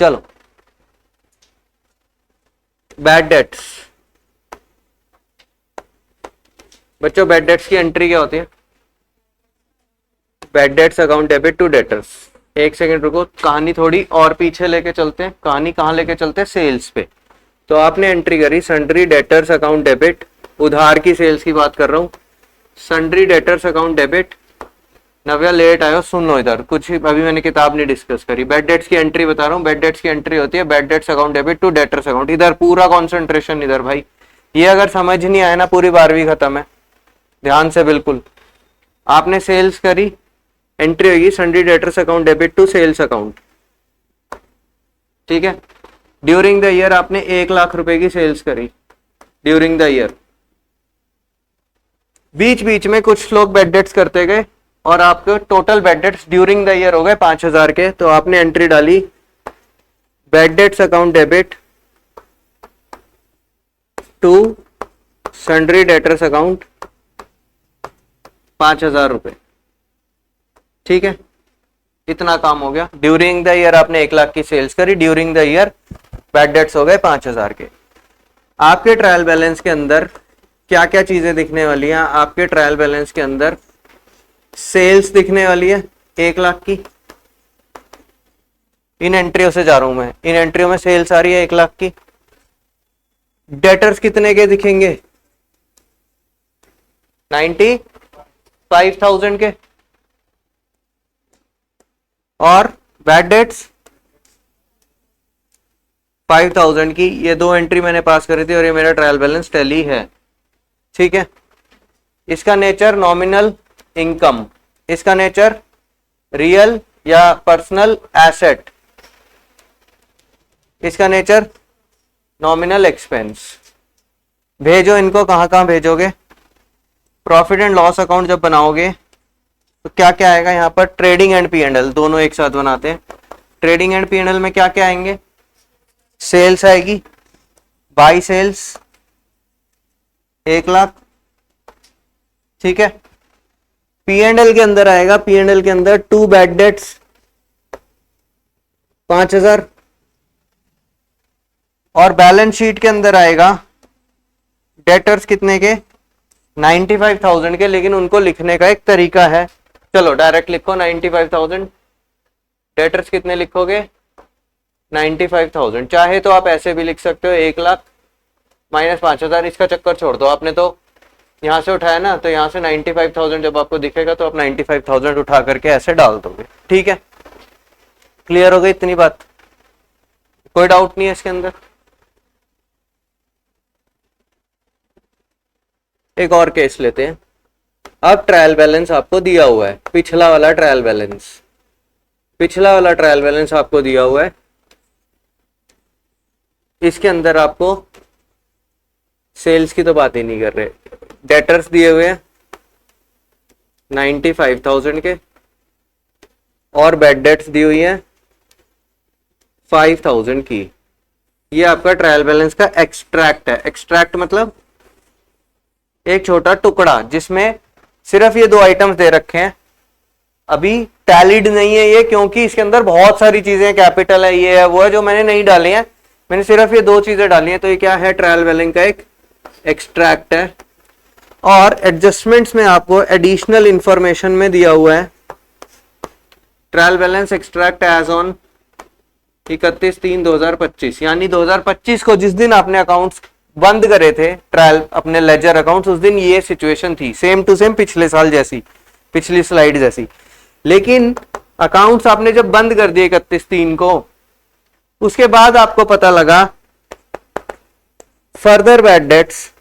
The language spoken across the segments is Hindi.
चलो, बैड डेट्स। बच्चों बैड डेट्स की एंट्री क्या होती है? Bad debts account debit to debtors. एक सेकंड रुको, कहानी थोड़ी और पीछे लेके चलते हैं। कहानी कहाँ लेके चलते हैं? सेल्स पे। तो आपने एंट्री करी सन्ड्री डेटर्स अकाउंट डेबिट, उधार की सेल्स की बात कर रहा हूं। Sundry debtors account debit. Navya late आयो, सुन लो इधर, कुछ अभी मैंने किताब नहीं डिस्कस करी। बैड डेट्स की एंट्री बता रहा हूँ। बैड डेट्स की एंट्री होती है bad debts account debit to debtors account. इधर पूरा कॉन्सेंट्रेशन इधर भाई, ये अगर समझ नहीं आया ना पूरी 12वीं खत्म है। ध्यान से बिल्कुल। आपने सेल्स करी, एंट्री होगी sundry debtors account debit to sales account, ठीक है। ड्यूरिंग द ईयर आपने 1,00,000 रुपए की सेल्स करी ड्यूरिंग द ईयर। बीच बीच में कुछ लोग बैड डेट्स करते गए और आपके total bad debts during the year हो गए 5,000 के। तो आपने एंट्री डाली bad debts account debit to sundry debtors account 5,000 रुपए, ठीक है। इतना काम हो गया। ड्यूरिंग द ईयर आपने 1,00,000 की सेल्स करी, during the year bad debts हो गए 5,000 के। आपके ट्रायल बैलेंस के अंदर क्या क्या चीजें दिखने वाली हैं? आपके ट्रायल बैलेंस के अंदर सेल्स दिखने वाली है 1,00,000 की। इन एंट्रियों से जा रहा हूं मैं, इन एंट्रियों में सेल्स आ रही है 1,00,000 की। डेटर्स कितने के दिखेंगे? 95,000 के। और बैड डेट्स 5,000 की। ये दो एंट्री मैंने पास करी थी और ये मेरा ट्रायल बैलेंस टैली है, ठीक है। इसका नेचर नॉमिनल इनकम, इसका नेचर रियल या पर्सनल एसेट, इसका नेचर नॉमिनल एक्सपेंस। भेजो इनको, कहां कहां भेजोगे? प्रॉफिट एंड लॉस अकाउंट जब बनाओगे तो क्या क्या आएगा यहाँ पर? ट्रेडिंग एंड P&L, दोनों एक साथ बनाते हैं। ट्रेडिंग एंड P&L में क्या क्या आएंगे? सेल्स आएगी, बाई सेल्स 1,00,000, ठीक है। P&L के अंदर आएगा, P&L के अंदर टू बैड डेट्स 5,000, और बैलेंस शीट के अंदर आएगा डेटर्स कितने के? 95,000 के। लेकिन उनको लिखने का एक तरीका है, चलो डायरेक्ट लिखो 95,000। डेटर्स कितने लिखोगे? 95,000। चाहे तो आप ऐसे भी लिख सकते हो 1,00,000 माइनस 5,000। इसका चक्कर छोड़ दो, आपने तो यहां से उठाया ना, तो यहां से 95,000 जब आपको दिखेगा तो आप 95,000 उठा करके ऐसे डाल दोगे, ठीक है। क्लियर हो गई इतनी बात? कोई डाउट नहीं है इसके अंदर? एक और केस लेते हैं। अब ट्रायल बैलेंस आपको दिया हुआ है, पिछला वाला ट्रायल बैलेंस। पिछला वाला ट्रायल बैलेंस आपको दिया हुआ है, इसके अंदर आपको सेल्स की तो बात ही नहीं कर रहे। डेटर्स दिए हुए हैं 95,000 के, और बैड डेट्स दी हुई है 5,000 की। ये आपका ट्रायल बैलेंस का एक्सट्रैक्ट है। एक्सट्रैक्ट मतलब एक छोटा टुकड़ा जिसमें सिर्फ ये दो आइटम्स दे रखे हैं। अभी टैलिड नहीं है ये, क्योंकि इसके अंदर बहुत सारी चीजें, कैपिटल है, ये है, वो है, जो मैंने नहीं डाली हैं। मैंने सिर्फ ये दो चीजें डाली हैं। तो ये क्या है? ट्रायल बैलेंस का एक एक्सट्रैक्ट है। और एडजस्टमेंट्स में आपको एडिशनल इंफॉर्मेशन में दिया हुआ है trial balance extract as on 31/3/2025, यानी 2025 को जिस दिन आपने अकाउंट्स बंद करे थे, ट्रायल अपने लेजर अकाउंट्स, उस दिन ये सिचुएशन थी, सेम टू सेम पिछले साल जैसी, पिछली स्लाइड जैसी। लेकिन अकाउंट्स आपने जब बंद कर दिए 31/3 को, उसके बाद आपको पता लगा फर्दर बैड डेट्स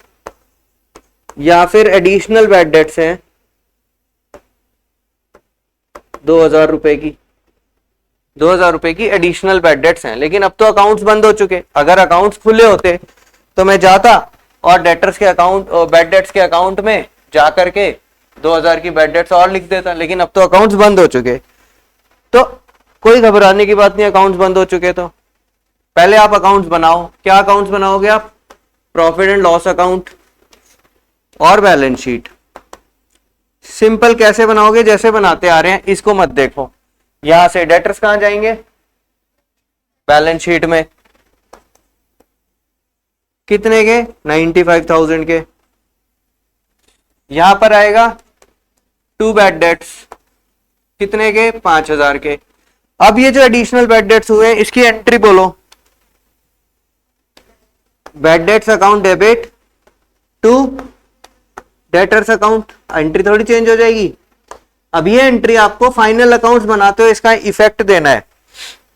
या फिर एडिशनल बैड डेट्स हैं 2,000 रुपए की। 2,000 रुपए की एडिशनल बैड डेट्स हैं। लेकिन अब तो अकाउंट्स बंद हो चुके। अगर अकाउंट्स खुले होते तो मैं जाता और डेटर्स के अकाउंट और बैड डेट्स के अकाउंट में जा करके 2,000 की बैड डेट्स और लिख देता। लेकिन अब तो अकाउंट्स बंद हो चुके, तो कोई घबराने की बात नहीं। अकाउंट्स बंद हो चुके तो पहले आप अकाउंट्स बनाओ। क्या अकाउंट्स बनाओगे आप? प्रॉफिट एंड लॉस अकाउंट और बैलेंस शीट। सिंपल कैसे बनाओगे? जैसे बनाते आ रहे हैं, इसको मत देखो। यहां से डेटर्स कहां जाएंगे? बैलेंस शीट में कितने के 95,000 के। यहां पर आएगा 2 बैड डेट्स कितने के 5,000 के। अब ये जो एडिशनल बैड डेट्स हुए हैं इसकी एंट्री बोलो। Bad debts account debit to debtors account, entry थोड़ी चेंज हो जाएगी। अब ये एंट्री आपको फाइनल अकाउंट्स बनाते हो इसका इफेक्ट देना है।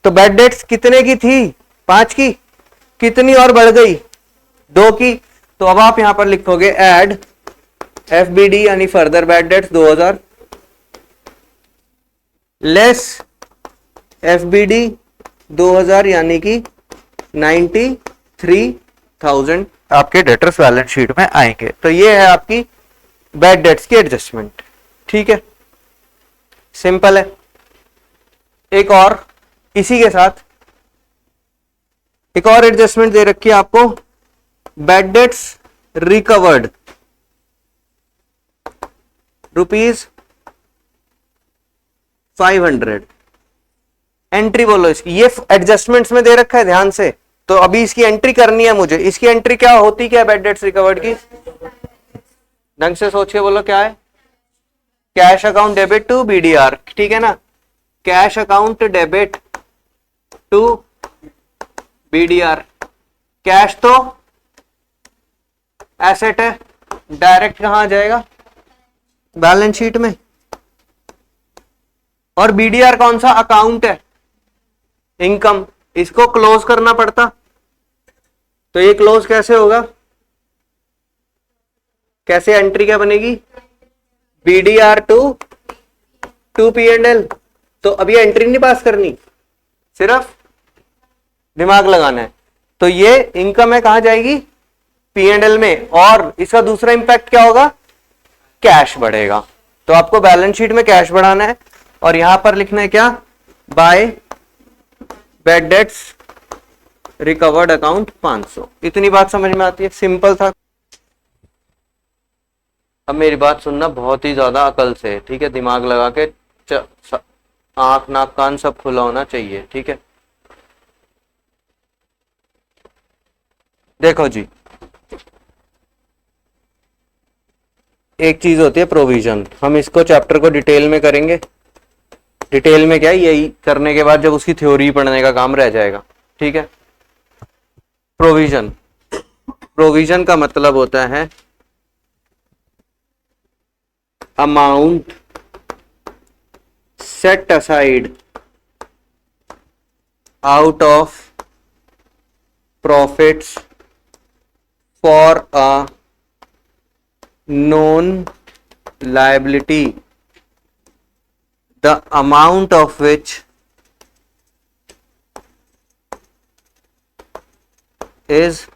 तो बैड डेट्स कितने की थी 5 की, कितनी और बढ़ गई 2 की। तो अब आप यहां पर लिखोगे एड एफबीडी यानी further bad debts 2000 less FBD 2000 यानी कि 93,000 आपके डेटर्स बैलेंस शीट में आएंगे। तो ये है आपकी बैड डेट्स की एडजस्टमेंट। ठीक है, सिंपल है। एक और इसी के साथ एक और एडजस्टमेंट दे रखी है आपको, बैड डेट्स रिकवर्ड ₹500। एंट्री बोलो इसकी, ये एडजस्टमेंट्स में दे रखा है ध्यान से। तो अभी इसकी एंट्री करनी है मुझे। इसकी एंट्री क्या होती, क्या बैड डेट्स रिकवर्ड की, ढंग से सोच के बोलो क्या है। Cash account debit to BDR, ठीक है ना। Cash account debit to BDR. Cash तो एसेट है, डायरेक्ट कहां आ जाएगा बैलेंस शीट में। और बीडीआर कौन सा अकाउंट है, इनकम। इसको क्लोज करना पड़ता। तो ये क्लोज कैसे होगा, कैसे एंट्री क्या बनेगी, बीडीआर टू P&L। तो अभी एंट्री नहीं पास करनी, सिर्फ दिमाग लगाना है। तो ये इनकम है, कहां जाएगी P&L में। और इसका दूसरा इंपैक्ट क्या होगा, कैश बढ़ेगा। तो आपको बैलेंस शीट में कैश बढ़ाना है। और यहां पर लिखना है क्या, bye bad debts recovered account 500। इतनी बात समझ में आती है, सिंपल था। अब मेरी बात सुनना बहुत ही ज्यादा अकल से, ठीक है। दिमाग लगा के आंख नाक कान सब खुला होना चाहिए, ठीक है। देखो जी, एक चीज होती है प्रोविजन। हम इसको चैप्टर को डिटेल में करेंगे। डिटेल में क्या है, यही करने के बाद जब उसकी थ्योरी पढ़ने का काम रह जाएगा, ठीक है। प्रोविजन, प्रोविजन का मतलब होता है amount set aside out of profits for a known liability, the amount of which is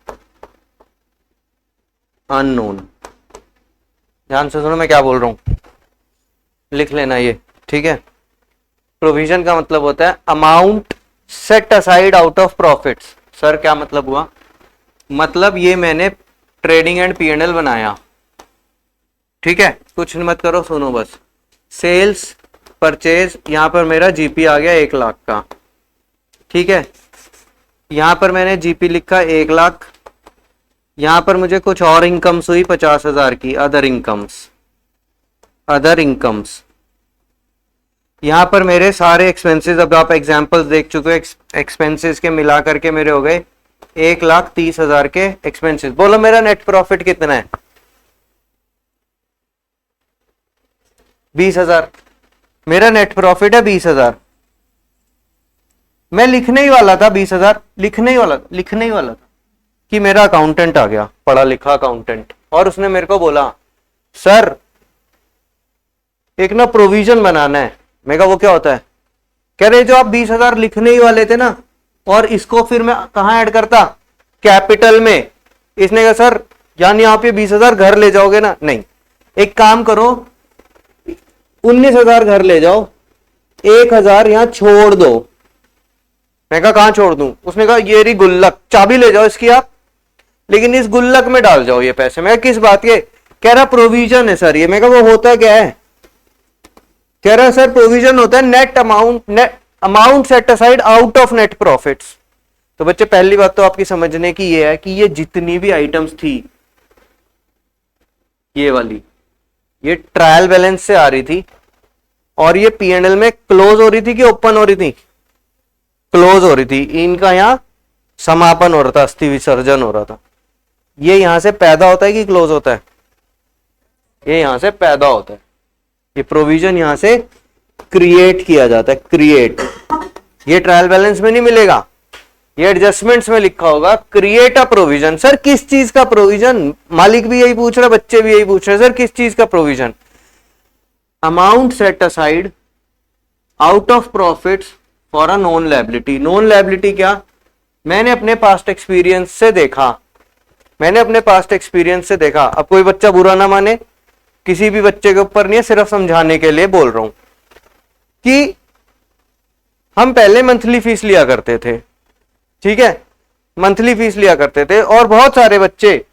unknown। ध्यान से सुनो मैं क्या बोल रहा हूं, लिख लेना ये, ठीक है। प्रोविजन का मतलब होता है amount set aside out of profits. Sir क्या मतलब हुआ, मतलब ये मैंने ट्रेडिंग एंड P&L बनाया, ठीक है। कुछ मत करो, सुनो बस। सेल्स परचेज, यहां पर मेरा जीपी आ गया 1 लाख का, ठीक है। यहां पर मैंने जीपी लिखा 1 लाख। यहां पर मुझे कुछ और इनकम्स हुई 50,000 की, अदर इनकम्स, अदर इनकम्स। यहां पर मेरे सारे एक्सपेंसेस, अब आप एग्जांपल्स देख चुके हो, एक्सपेंसेस के मिला करके मेरे हो गए 1,30,000 के एक्सपेंसेस। बोलो मेरा नेट प्रॉफिट कितना है, 20,000। मेरा नेट प्रॉफिट है 20,000। मैं लिखने ही वाला था 20,000, लिखने ही वाला था कि मेरा अकाउंटेंट आ गया, पढ़ा लिखा अकाउंटेंट, और उसने मेरे को बोला सर एक ना प्रोविजन बनाना है। मैं कहा वो क्या होता है, कह रहे जो आप 20,000 लिखने ही वाले थे ना, और इसको फिर मैं कहां ऐड करता, कैपिटल में। इसने कहा सर यानी आप ये 20,000 घर ले जाओगे ना, नहीं, एक काम करो 19,000 घर ले जाओ, 1,000 यहां छोड़ दो। मैं कहा कहां छोड़ दूं, उसने कहा ये रही गुल्लक, चाबी ले जाओ इसकी आप, लेकिन इस गुल्लक में डाल जाओ ये पैसे। मैं किस बात के, कह रहा प्रोविजन है सर ये। मैं कहा वो होता क्या है, कह रहा सर प्रोविजन होता है net amount set aside out of net profits. तो बच्चे पहली बात तो आपकी समझने की ये है कि ये जितनी भी आइटम्स थी, ये वाली, ये ट्रायल बैलेंस से आ रही थी और ये P&L में क्लोज हो रही थी कि ओपन हो रही थी? क्लोज हो रही थी। इनका यहां समापन हो रहा था, अस्थि विसर्जन हो रहा था। ये यहां से पैदा होता है कि क्लोज होता है? ये यहां से पैदा होता है। ये प्रोविजन यहां से क्रिएट किया जाता है, क्रिएट। ये ट्रायल बैलेंस में नहीं मिलेगा, ये एडजस्टमेंट्स में लिखा होगा क्रिएट अ प्रोविजन। सर किस चीज का प्रोविजन? मालिक भी यही पूछ रहा, बच्चे भी यही पूछ रहे, सर किस चीज का provision? Amount set aside out of profits for a non liability. Non liability क्या? मैंने अपने पास्ट एक्सपीरियंस से देखा, अब कोई बच्चा बुरा ना माने, किसी भी बच्चे के ऊपर नहीं है, सिर्फ समझाने के लिए बोल रहा हूं कि हम पहले मंथली फीस लिया करते थे, ठीक है, मंथली फीस लिया करते थे और बहुत सारे बच्चे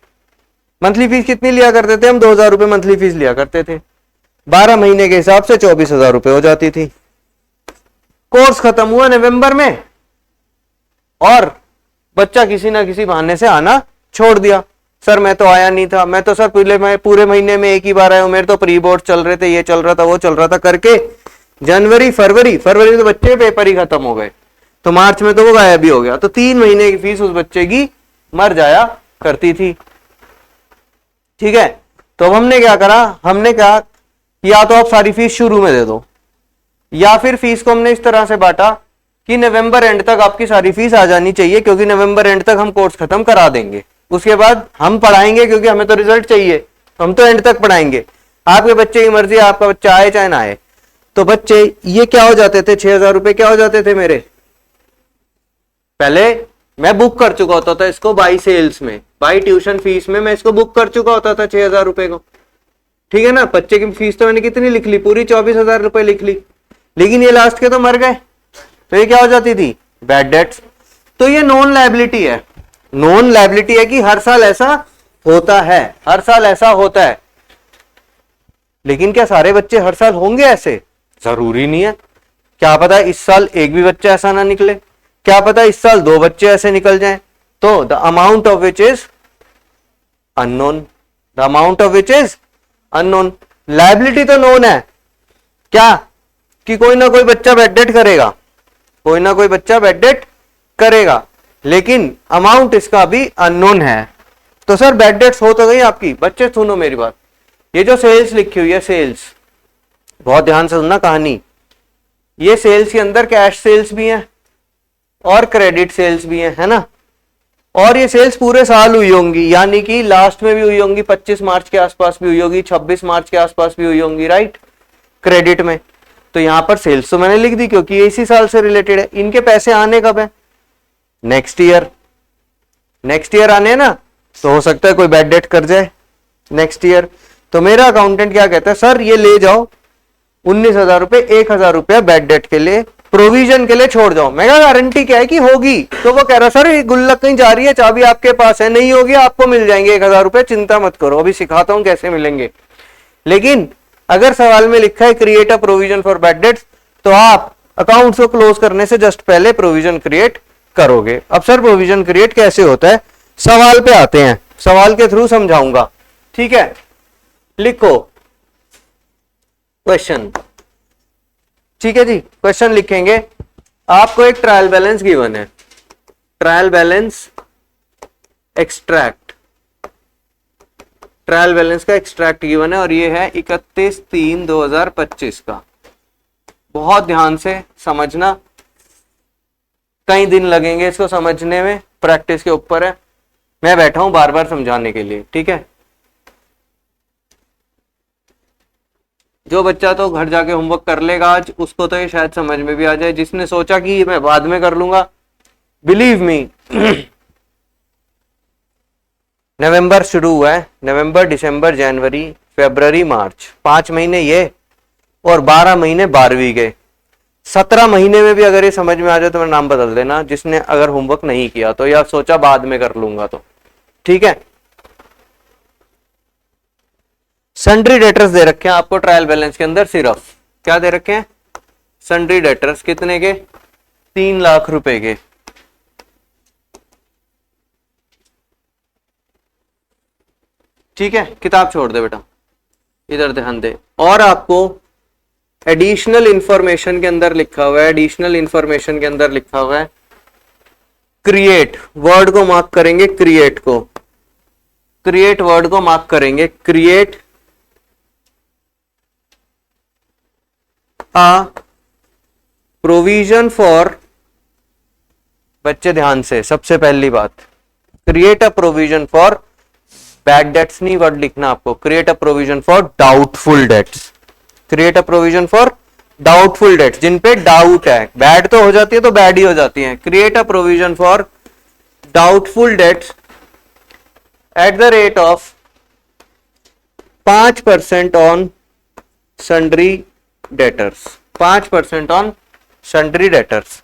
मंथली फीस कितनी लिया करते थे? हम 2,000 रुपए मंथली फीस लिया करते थे। 12 महीने के हिसाब से 24,000 रुपए हो जाती थी। कोर्स खत्म हुआ नवंबर में और बच्चा किसी ना किसी बहाने से आना छोड़ दिया। सर मैं तो आया नहीं था, मैं तो सर पूरे महीने में एक ही बार आया हूं, मेरे तो प्री बोर्ड चल रहे थे, ये चल रहा था, वो चल रहा था करके जनवरी फरवरी तो बच्चे पेपर ही खत्म हो गए, तो मार्च में तो वो गायब भी हो गया। तो 3 महीने की फीस उस बच्चे की मर जाया करती थी, ठीक है। तो हमने क्या करा, हमने कहा या तो आप सारी फीस शुरू में दे दो, या फिर फीस को हमने इस तरह से बांटा कि नवंबर एंड तक आपकी सारी फीस आ जानी चाहिए, क्योंकि नवंबर एंड तक हम कोर्स खत्म करा देंगे, उसके बाद हम पढ़ाएंगे, क्योंकि हमें तो रिजल्ट चाहिए, हम तो एंड तक पढ़ाएंगे। आपके बच्चे की मर्जी, आपका बच्चा आए चाहे ना आए। तो बच्चे ये क्या हो जाते थे, 6,000 रुपए क्या हो जाते थे मेरे? पहले मैं बुक कर चुका होता था इसको बाई सेल्स में, बाई ट्यूशन फीस में मैं इसको बुक कर चुका होता था 6,000 रुपए को, ठीक है ना। बच्चे की फीस तो मैंने कितनी लिख ली? पूरी 24,000 रुपए लिख ली, लेकिन ये लास्ट के तो मर गए, तो ये क्या हो जाती थी? Bad debts. तो ये नॉन लायबिलिटी है, नॉन लायबिलिटी है कि हर साल ऐसा होता है, हर साल ऐसा होता है। लेकिन क्या सारे बच्चे हर साल होंगे ऐसे? जरूरी नहीं है। क्या पता इस साल एक भी बच्चा ऐसा ना निकले, क्या पता इस साल 2 बच्चे ऐसे निकल जाएं। तो the amount of which is unknown, the amount of which is unknown. Liability तो नोन है, क्या कि कोई ना कोई बच्चा बैड डेट करेगा, कोई ना कोई बच्चा बैड डेट करेगा, लेकिन अमाउंट इसका भी अननोन है। तो सर बैड डेट्स हो तो गई आपकी। बच्चे सुनो मेरी बात, ये जो सेल्स लिखी हुई है, सेल्स, बहुत ध्यान से सुनना कहानी। ये सेल्स के अंदर कैश सेल्स भी है और क्रेडिट सेल्स भी है ना। और ये सेल्स पूरे साल हुई होंगी, यानी कि लास्ट में भी हुई होंगी, 25 मार्च के आसपास भी हुई होगी, 26 मार्च के आसपास भी हुई होंगी, राइट, क्रेडिट में। तो यहां पर सेल्स तो मैंने लिख दी क्योंकि ये इसी साल से रिलेटेड है। इनके पैसे आने कब है? नेक्स्ट ईयर, नेक्स्ट ईयर आने हैं ना, तो हो सकता है कोई बैड डेट कर जाए नेक्स्ट ईयर। तो मेरा अकाउंटेंट क्या कहता है, सर ये ले जाओ 19,000 रुपए, 1,000 रुपया बैड डेट के लिए, प्रोविजन के लिए छोड़ जाओ। मैं कहा गारंटी क्या है कि होगी? तो वो कह रहा सर ये गुल्लक कहीं जा रही है, चाबी आपके पास है, नहीं होगी आपको मिल जाएंगे 1,000 रुपए, चिंता मत करो, अभी सिखाता हूं कैसे मिलेंगे। लेकिन अगर सवाल में लिखा है create a provision for bad dates, तो आप अकाउंट्स को क्लोज करने से जस्ट पहले प्रोविजन क्रिएट करोगे। अब सर प्रोविजन क्रिएट कैसे होता है, सवाल पे आते हैं, सवाल के थ्रू समझाऊंगा, ठीक है। लिखो क्वेश्चन, ठीक है जी। क्वेश्चन लिखेंगे, आपको एक ट्रायल बैलेंस गिवन है, trial balance extract, trial balance का एक्सट्रैक्ट गिवन है और ये है 31/3/2025 का। बहुत ध्यान से समझना, कई दिन लगेंगे इसको समझने में, प्रैक्टिस के ऊपर है, मैं बैठा हूं बार बार समझाने के लिए, ठीक है। जो बच्चा तो घर जाके होमवर्क कर लेगा आज, उसको तो ये शायद समझ में भी आ जाए। जिसने सोचा कि मैं बाद में कर लूंगा, बिलीव मी, नवंबर शुरू हुआ है, नवंबर, दिसंबर, जनवरी, फरवरी, मार्च, 5 महीने ये और 12 महीने 12वीं के। 17 महीने में भी अगर ये समझ में आ जाए तो मेरा नाम बदल देना, जिसने अगर होमवर्क नहीं किया तो, या सोचा बाद में कर लूंगा तो, ठीक है। सन्ड्री डेटर्स दे रखे हैं आपको ट्रायल बैलेंस के अंदर, सिर्फ क्या दे रखे हैं, सन्ड्री डेटर्स, कितने के, 3 लाख रुपए के। ठीक है, किताब छोड़ दे बेटा, इधर ध्यान दे। और आपको एडिशनल इंफॉर्मेशन के अंदर लिखा हुआ है, एडिशनल इंफॉर्मेशन के अंदर लिखा हुआ है क्रिएट, वर्ड को मार्क करेंगे, क्रिएट को, क्रिएट वर्ड को मार्क करेंगे, क्रिएट आ प्रोविजन फॉर, बच्चे ध्यान से, सबसे पहली बात, create a provision for bad debts नहीं वर्ड लिखना आपको, create a provision for doubtful debts, create a provision for doubtful debts, जिन पे डाउट है, बैड तो हो जाती है तो बैड ही हो जाती है, create a provision for doubtful dates at the rate of 5% on sundry debtors, 5% on sundry debtors.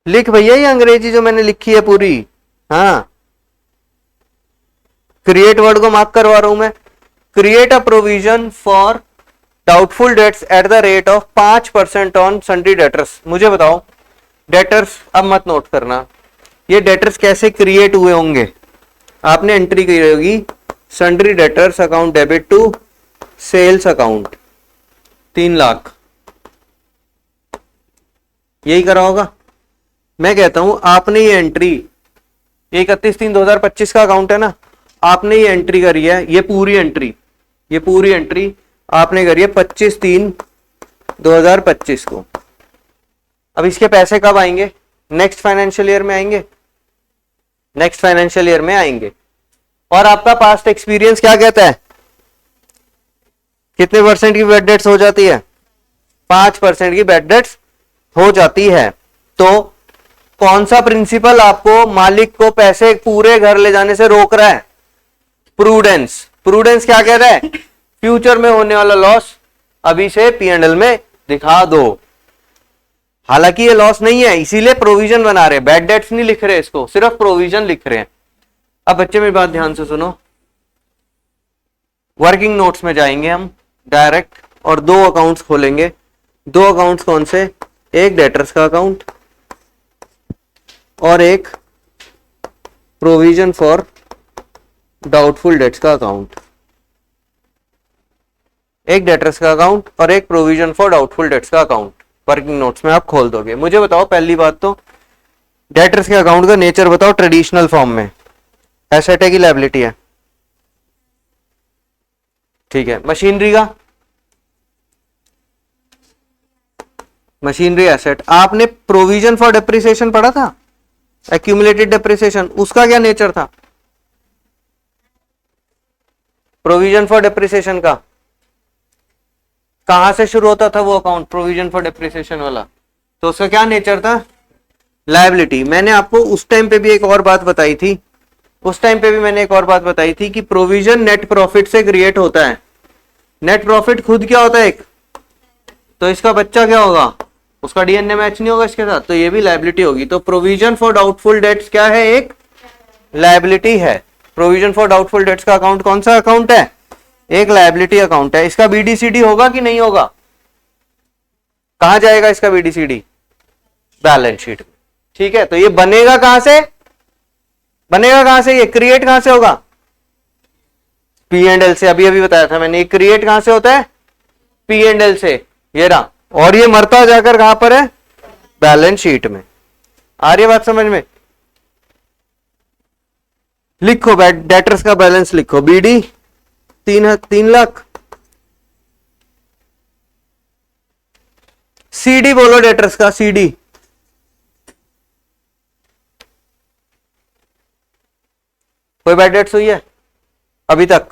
लिख भैया ये अंग्रेजी जो मैंने लिखी है पूरी, हाँ, क्रिएट वर्ड को मार्क करवा रहा हूं मैं, create a provision for doubtful dates at the rate of 5% on sundry debtors. मुझे बताओ डेटर्स, अब मत नोट करना, ये डेटर्स कैसे क्रिएट हुए होंगे, आपने एंट्री की होगी sundry debtors account debit to sales account 3 lakh, यही करा होगा। मैं कहता हूं आपने ये एंट्री 31/3/2025 का अकाउंट है ना, आपने ये एंट्री करी है, ये पूरी एंट्री आपने करी है 25/3/2025 को। अब इसके पैसे कब आएंगे, नेक्स्ट फाइनेंशियल ईयर में आएंगे, नेक्स्ट फाइनेंशियल ईयर में आएंगे। और आपका पास्ट एक्सपीरियंस क्या कहता है, कितने परसेंट की बैड डेट्स हो जाती है, 5% की बैड डेट्स हो जाती है। तो कौन सा प्रिंसिपल आपको मालिक को पैसे पूरे घर ले जाने से रोक रहा है, प्रूडेंस। प्रूडेंस क्या कह रहा है, फ्यूचर में होने वाला लॉस अभी से P&L में दिखा दो। हालांकि ये लॉस नहीं है, इसीलिए प्रोविजन बना रहे, बैड डेट्स नहीं लिख रहे इसको, सिर्फ प्रोविजन लिख रहे हैं। अब बच्चे मेरी बात ध्यान से सुनो, वर्किंग नोट्स में जाएंगे हम डायरेक्ट और 2 अकाउंट्स खोलेंगे। 2 अकाउंट्स कौन से, एक डेटर्स का अकाउंट और एक प्रोविजन फॉर डाउटफुल डेट्स का अकाउंट, एक डेटर्स का अकाउंट और एक प्रोविजन फॉर डाउटफुल डेट्स का अकाउंट वर्किंग नोट्स में आप खोल दोगे। मुझे बताओ पहली बात तो डेटर्स के अकाउंट का नेचर बताओ, ट्रेडिशनल फॉर्म में एसेट है कि लायबिलिटी है, ठीक है। मशीनरी का, मशीनरी एसेट, आपने प्रोविजन फॉर डेप्रिसिएशन पढ़ा था, एक्यूमुलेटेड डेप्रिसिएशन, उसका क्या नेचर था, प्रोविजन फॉर डेप्रिसिएशन का कहां से शुरू होता था वो अकाउंट, प्रोविजन फॉर डेप्रिसिएशन वाला, तो उसका क्या नेचर था, लायबिलिटी। मैंने आपको उस टाइम पे भी एक और बात बताई थी, कि प्रोविजन नेट प्रॉफिट से क्रिएट होता है। नेट प्रॉफिट खुद क्या होता है एक, तो इसका बच्चा क्या होगा, उसका डीएनए मैच नहीं होगा इसके साथ, तो ये भी लायबिलिटी होगी। तो प्रोविजन फॉर डाउटफुल डेट्स क्या है, एक लायबिलिटी है। प्रोविजन फॉर डाउटफुल डेट्स का अकाउंट कौन सा अकाउंट है, एक लायबिलिटी अकाउंट है। इसका बीडीसीडी होगा कि नहीं होगा, कहां जाएगा इसका बीडीसीडी, बैलेंस शीट में, ठीक है। तो ये बनेगा कहां से, ये क्रिएट कहां से होगा, P&L से, अभी बताया था मैंने, ये क्रिएट कहां से होता है, P&L से, ये रहा, और ये मरता जाकर कहां पर है, बैलेंस शीट में। आ रही है बात समझ में, लिखो डेटर्स का बैलेंस लिखो, बीडी 3 लाख, सीडी बोलो डेटर्स का, सीडी कोई बैड डेट्स हुई है अभी तक,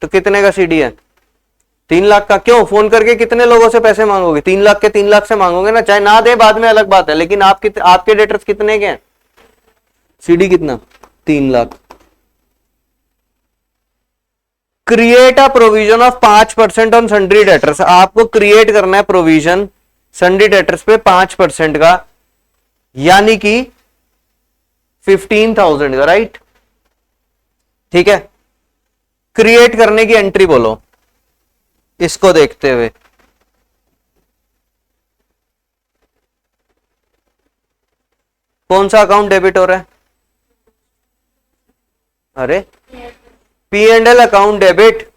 तो कितने का सीडी है, 3 लाख का। क्यों, फोन करके कितने लोगों से पैसे मांगोगे, 3 लाख के 3 लाख से मांगोगे ना, चाहे ना दे बाद में अलग बात है, लेकिन आपके डेटर्स कितने के हैं, सीडी कितना, 3 lakh. Create a provision of 5% on sundry debtors, आपको क्रिएट करना है प्रोविजन सन्ड्री डेटर्स पे 5% का, यानी कि 15,000 का, राइट, ठीक है। क्रिएट करने की एंट्री बोलो, इसको देखते हुए कौन सा अकाउंट डेबिट हो रहा है, अरे P and L account debit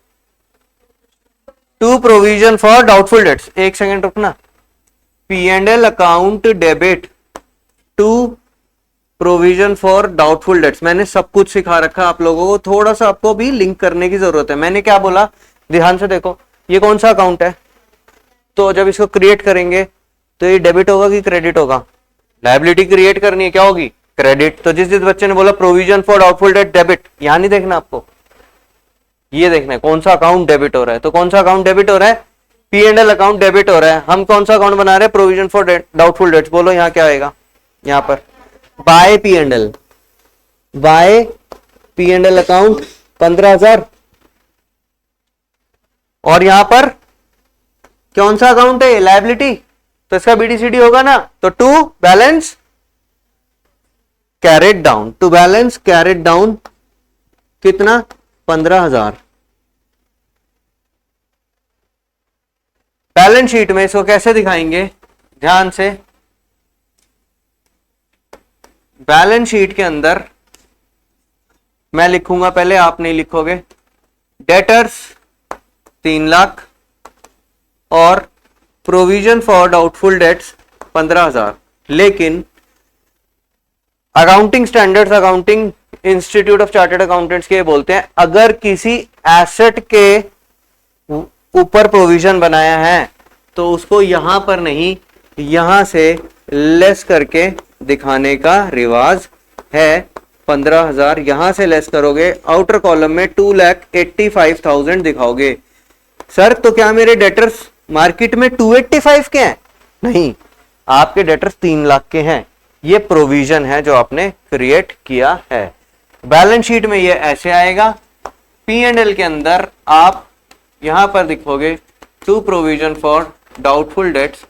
to provision for doubtful debts, एक सेकेंड रुकना। P and L account debit to provision for doubtful debts, मैंने सब कुछ सिखा रखा आप लोगों को, थोड़ा सा आपको भी लिंक करने की जरूरत है। मैंने क्या बोला, ध्यान से देखो, ये कौन सा अकाउंट है, तो जब इसको क्रिएट करेंगे तो ये डेबिट होगा कि क्रेडिट होगा, लायबिलिटी क्रिएट करनी है, क्या होगी, क्रेडिट। तो जिस जिस बच्चे ने बोला provision for doubtful debt debit, यहां नहीं देखना आपको, ये देखना है कौन सा अकाउंट डेबिट हो रहा है। तो कौन सा अकाउंट डेबिट हो रहा है, P and L account debit हो रहा है। हम कौन सा अकाउंट बना रहे हैं, प्रोविजन फॉर डाउटफुल डेट्स। बोलो यहाँ क्या आएगा, यहाँ पर by P and L, by P and L account 15,000, और यहां पर कौन सा अकाउंट है, लायबिलिटी, तो इसका बीडीसीडी होगा ना, तो to balance carried down, to balance carried down कितना, 15,000। बैलेंस शीट में इसको कैसे दिखाएंगे, ध्यान से, बैलेंस शीट के अंदर मैं लिखूंगा पहले, आप नहीं लिखोगे, डेटर्स 3 लाख और प्रोविजन फॉर डाउटफुल डेट्स 15,000। लेकिन accounting standards, accounting institute of chartered accountants के बोलते हैं, अगर किसी एसेट के ऊपर प्रोविजन बनाया है तो उसको यहां पर नहीं, यहां से लेस करके दिखाने का रिवाज है। 15,000 यहां से लेस करोगे, आउटर कॉलम में 2,85,000 दिखाओगे। सर तो क्या मेरे डेटर्स मार्केट में 285 के हैं, नहीं, आपके डेटर्स 3 लाख के हैं। ये प्रोविजन है जो आपने क्रिएट किया है। बैलेंस शीट में ये ऐसे आएगा, पी एंड एल के अंदर आप यहां पर दिखोगे to provision for doubtful debts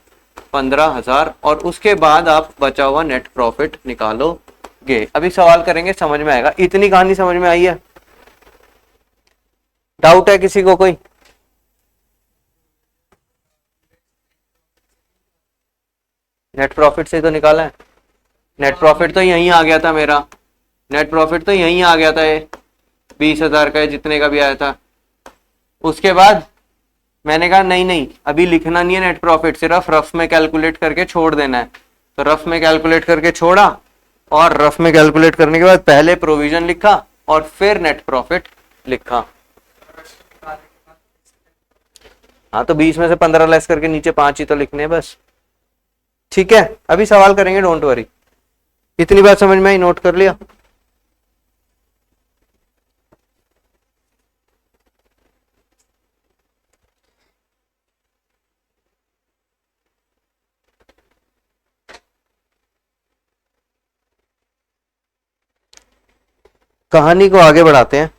15,000, और उसके बाद आप बचा हुआ नेट प्रॉफिट निकालोगे। अभी सवाल करेंगे, समझ में आएगा। इतनी कहानी समझ में आई है, डाउट है किसी को कोई, नेट प्रॉफिट से तो निकाला है, नेट प्रॉफिट तो यहीं आ गया था मेरा, नेट प्रॉफिट तो यहीं आ गया था, ये 20,000 का, जितने का भी आया था। उसके बाद मैंने कहा नहीं नहीं, अभी लिखना नहीं है नेट प्रॉफिट, सिर्फ रफ में कैलकुलेट करके छोड़ देना है। तो रफ में कैलकुलेट करके छोड़ा, और रफ में कैलकुलेट करने के बाद पहले प्रोविजन लिखा और फिर नेट प्रॉफिट लिखा। हाँ तो 20 में से 15 लेस करके नीचे 5 ही तो लिखने हैं बस, ठीक है। अभी सवाल करेंगे, डोंट वरी। इतनी बात समझ में आई, नोट कर लिया। कहानी को आगे बढ़ाते हैं।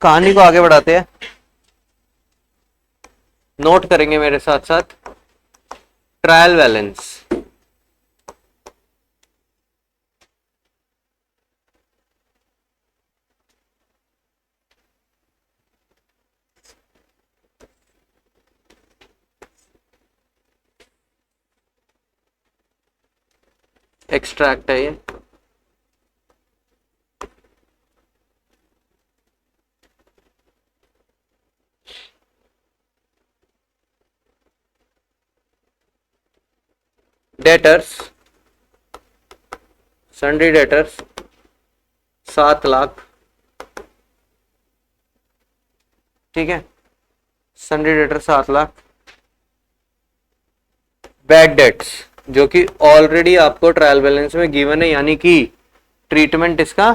कहानी को आगे बढ़ाते हैं, नोट करेंगे मेरे साथ साथ ट्रायल बैलेंस। एक्सट्रैक्ट है ये, डेटर्स, सन्ड्री डेटर्स 7 लाख, ठीक है, sundry debtor 7 lakh. Bad debts जो कि ऑलरेडी आपको ट्रायल बैलेंस में गिवन है, यानी कि ट्रीटमेंट इसका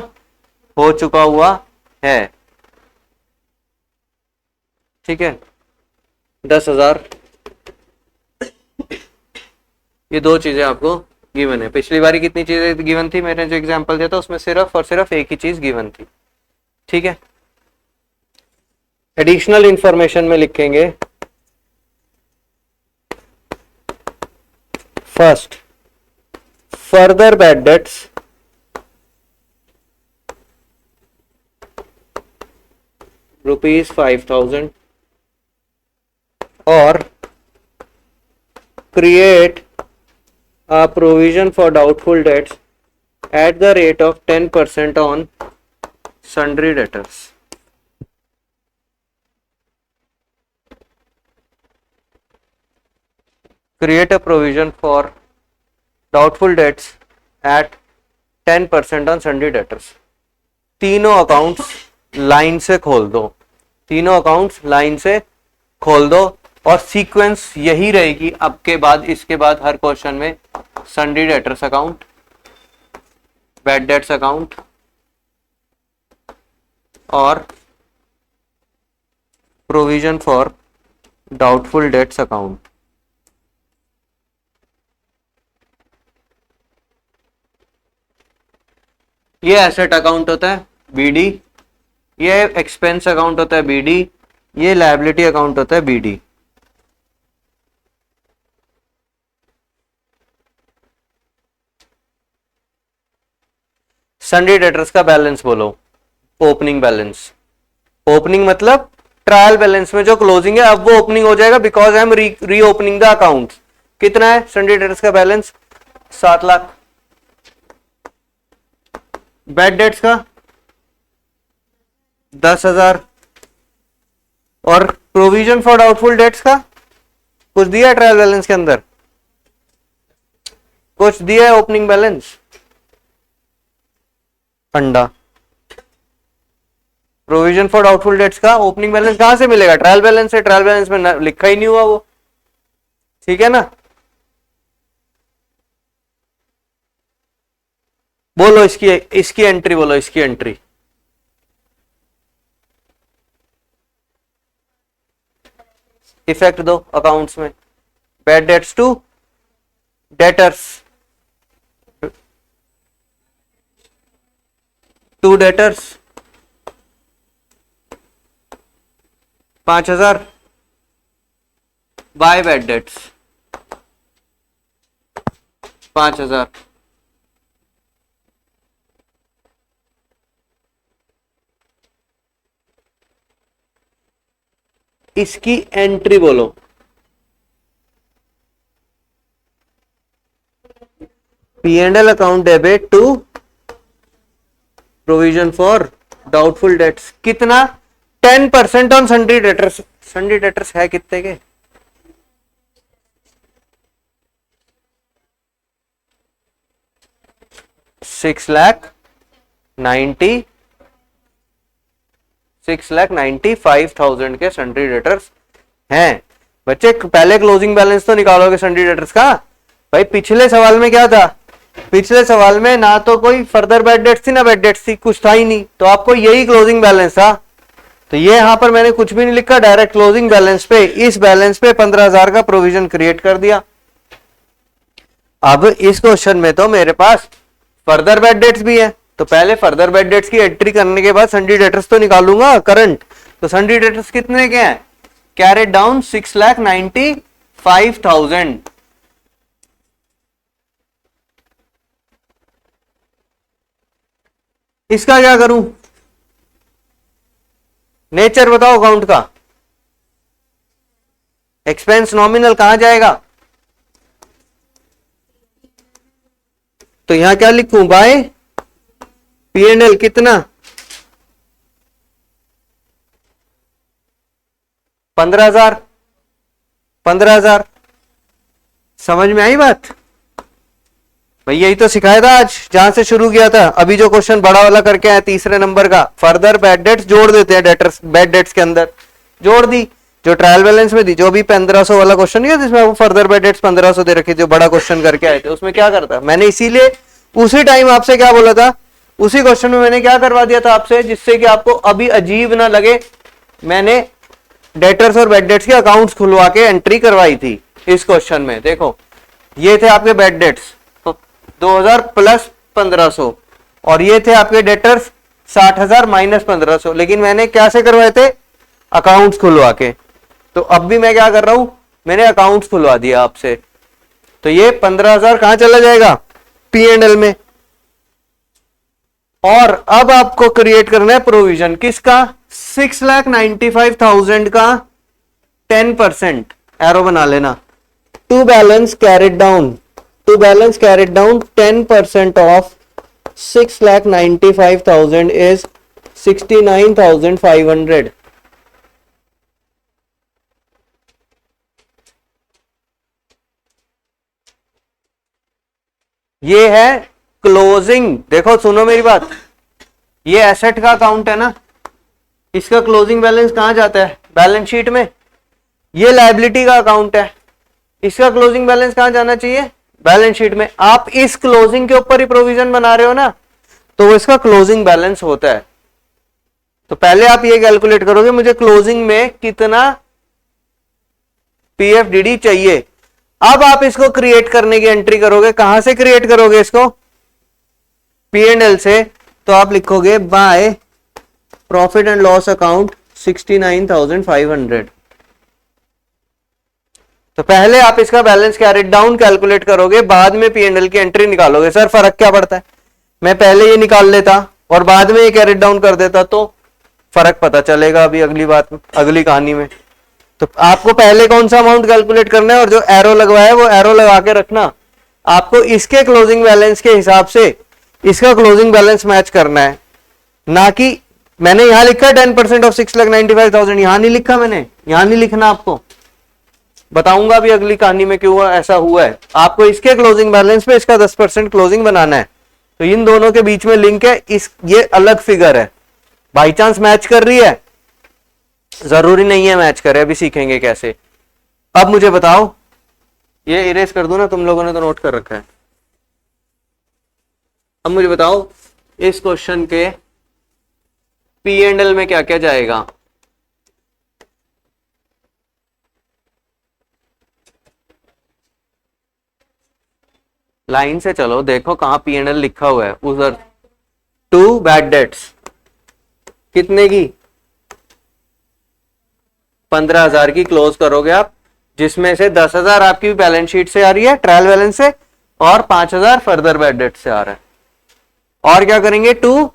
हो चुका हुआ है, ठीक है, 10,000। ये 2 चीजें आपको गिवन है। पिछली बारी कितनी चीजें गिवन थी, मैंने जो एग्जांपल दिया था उसमें सिर्फ और सिर्फ एक ही चीज गिवन थी, ठीक है। एडिशनल इंफॉर्मेशन में लिखेंगे, फर्स्ट फर्दर बैड डेट्स ₹5,000 और create a provision for doubtful debts at the rate of 10% on sundry debtors. Create a provision for doubtful debts at 10% on sundry debtors. तीनों अकाउंट्स लाइन से खोल दो, तीनों अकाउंट्स लाइन से खोल दो और सीक्वेंस यही रहेगी अब के बाद, इसके बाद हर क्वेश्चन में sundry debtors account, bad debts account और provision for doubtful debts account. ये एसेट अकाउंट होता है बीडी, ये एक्सपेंस अकाउंट होता है बीडी, ये लायबिलिटी अकाउंट होता है बीडी. सन्ड्री डेटर्स का बैलेंस बोलो, ओपनिंग बैलेंस. ओपनिंग मतलब ट्रायल बैलेंस में जो क्लोजिंग है अब वो ओपनिंग हो जाएगा बिकॉज आई एम री ओपनिंग द अकाउंट. कितना है सन्ड्री डेटर्स का बैलेंस? 7 लाख. बैड डेट्स का 10,000 और प्रोविजन फॉर डाउटफुल डेट्स का कुछ दिया ट्रायल बैलेंस के अंदर, कुछ दिया है ओपनिंग बैलेंस अंडा. प्रोविजन फॉर डाउटफुल डेट्स का ओपनिंग बैलेंस कहां से मिलेगा? ट्रायल बैलेंस से. ट्रायल बैलेंस में लिखा ही नहीं हुआ वो, ठीक है ना. बोलो इसकी एंट्री बोलो, इसकी एंट्री. इफेक्ट दो अकाउंट्स में. Bad debts to debtors, to debtors 5,000 by bad debts 5,000. इसकी एंट्री बोलो. P&L account debit to provision for doubtful debts. कितना? 10% on sundry debtors. Sundry debtors है कितने के? 6,95,000 के सन्ड्री डेटर्स हैं. बच्चे पहले क्लोजिंग बैलेंस तो निकालोगे सन्ड्री डेटर्स का. भाई पिछले सवाल में क्या था? पिछले सवाल में ना तो कोई फर्दर बैड डेट्स थी ना बैड डेट्स थी, कुछ था ही नहीं, तो आपको यही क्लोजिंग बैलेंस था. तो ये यहां पर मैंने कुछ भी नहीं लिखा, डायरेक्ट क्लोजिंग बैलेंस पे, इस बैलेंस पे 15,000 का प्रोविजन क्रिएट कर दिया. अब इस क्वेश्चन में तो मेरे पास फर्दर बैड डेट्स भी है, तो पहले फर्दर बैड डेट्स की एंट्री करने के बाद सन्ड्री डेटर्स तो निकालूंगा करंट. तो सन्ड्री डेटर्स कितने के हैं? Carried down 6,95,000. इसका क्या करूं? नेचर बताओ अकाउंट का. एक्सपेंस नॉमिनल कहां जाएगा? तो यहां क्या लिखूं? बाय P&L कितना? 15,000. 15,000 समझ में आई बात? भाई यही तो सिखाया था आज, जहां से शुरू किया था. अभी जो क्वेश्चन बड़ा वाला करके आया तीसरे नंबर का, फर्दर बैड डेट्स जोड़ देते हैं डेटर्स, बैड डेट्स के अंदर जोड़ दी. जो ट्रायल बैलेंस में थी, जो भी 1500 वाला क्वेश्चन नहीं है जिसमें वो फर्दर बैड डेट्स 1500 दे रखे, जो बड़ा क्वेश्चन करके आए थे, उसमें क्या करता मैंने, इसीलिए उसी टाइम आपसे क्या बोला था, उसी क्वेश्चन में मैंने क्या करवा दिया था आपसे, जिससे कि आपको अभी अजीब ना लगे. मैंने डेटर्स और बैड डेट्स के अकाउंट्स खुलवा के एंट्री करवाई थी इस क्वेश्चन में. देखो ये थे आपके बैड डेट्स 2000 प्लस 1500 और ये थे आपके डेटर्स 60,000 माइनस 1500. लेकिन मैंने कैसे करवाए थे? अकाउंट्स खुलवा के. तो अब भी मैं क्या कर रहा हूं, मैंने अकाउंट्स खुलवा दिया आपसे. तो ये 15,000 कहां चला जाएगा? P&L में. और अब आपको क्रिएट करना है प्रोविजन. किसका? 6,95,000 का 10%. एरो बना लेना. to balance carried down 10% of 6,95,000 is 69,500. ये है क्लोजिंग। देखो सुनो मेरी बात, ये एसेट का अकाउंट है ना, इसका क्लोजिंग बैलेंस कहां जाता है? बैलेंस शीट में। ये लायबिलिटी का अकाउंट है, इसका क्लोजिंग बैलेंस कहां जाना चाहिए? बैलेंस शीट में। आप इस क्लोजिंग के ऊपर ही प्रोविजन बना रहे हो ना, तो वो इसका क्लोजिंग बैलेंस होता है। तो पहले आप ये कैलकुलेट करोगे मुझे क्लोजिंग में कितना पीएफडीडी चाहिए। अब आप इसको क्रिएट करने की एंट्री करोगे। कहां से क्रिएट करोगे इसको? P&L से। तो आप लिखोगे by profit and loss account 69,500। तो पहले आप इसका बैलेंस कैरिड डाउन कैलकुलेट करोगे, बाद में P&L की एंट्री निकालोगे। सर फर्क क्या पड़ता है? मैं पहले ये निकाल लेता और बाद में ये कैरिड डाउन कर देता तो फर्क पता चलेगा अभी अगली कहानी में। तो आपको पहले कौन सा अमाउंट कैलकुलेट करना है और जो एरो लगवाया है वो एरो लगा के रखना। आपको इसके क्लोजिंग बैलेंस के हिसाब से इसका क्लोजिंग बैलेंस मैच करना है, ना कि मैंने यहां लिखा 10% ऑफ 6,95,000, यहां नहीं लिखा मैंने, यहां नहीं लिखना। आपको बताऊंगा भी अगली कहानी में क्यों ऐसा हुआ है। आपको इसके क्लोजिंग बैलेंस पे इसका 10% क्लोजिंग बनाना है। तो इन दोनों के बीच में लिंक है, ये अलग फिगर है। बाई चांस मैच कर रही है, जरूरी नहीं है मैच करे, अभी सीखेंगे कैसे। अब मुझे बताओ, ये इरेज कर दूं ना, तुम लोगों ने तो नोट कर रखा है। अब मुझे बताओ इस क्वेश्चन के P&L में क्या क्या जाएगा? लाइन से चलो, देखो कहां P&L लिखा हुआ है। उधर 2 बैड डेट्स कितने की? 15,000 की क्लोज करोगे आप, जिसमें से 10,000 आपकी बैलेंस शीट से आ रही है ट्रायल बैलेंस से, और 5,000 फर्दर बैड डेट से आ रहा है। और क्या करेंगे? 2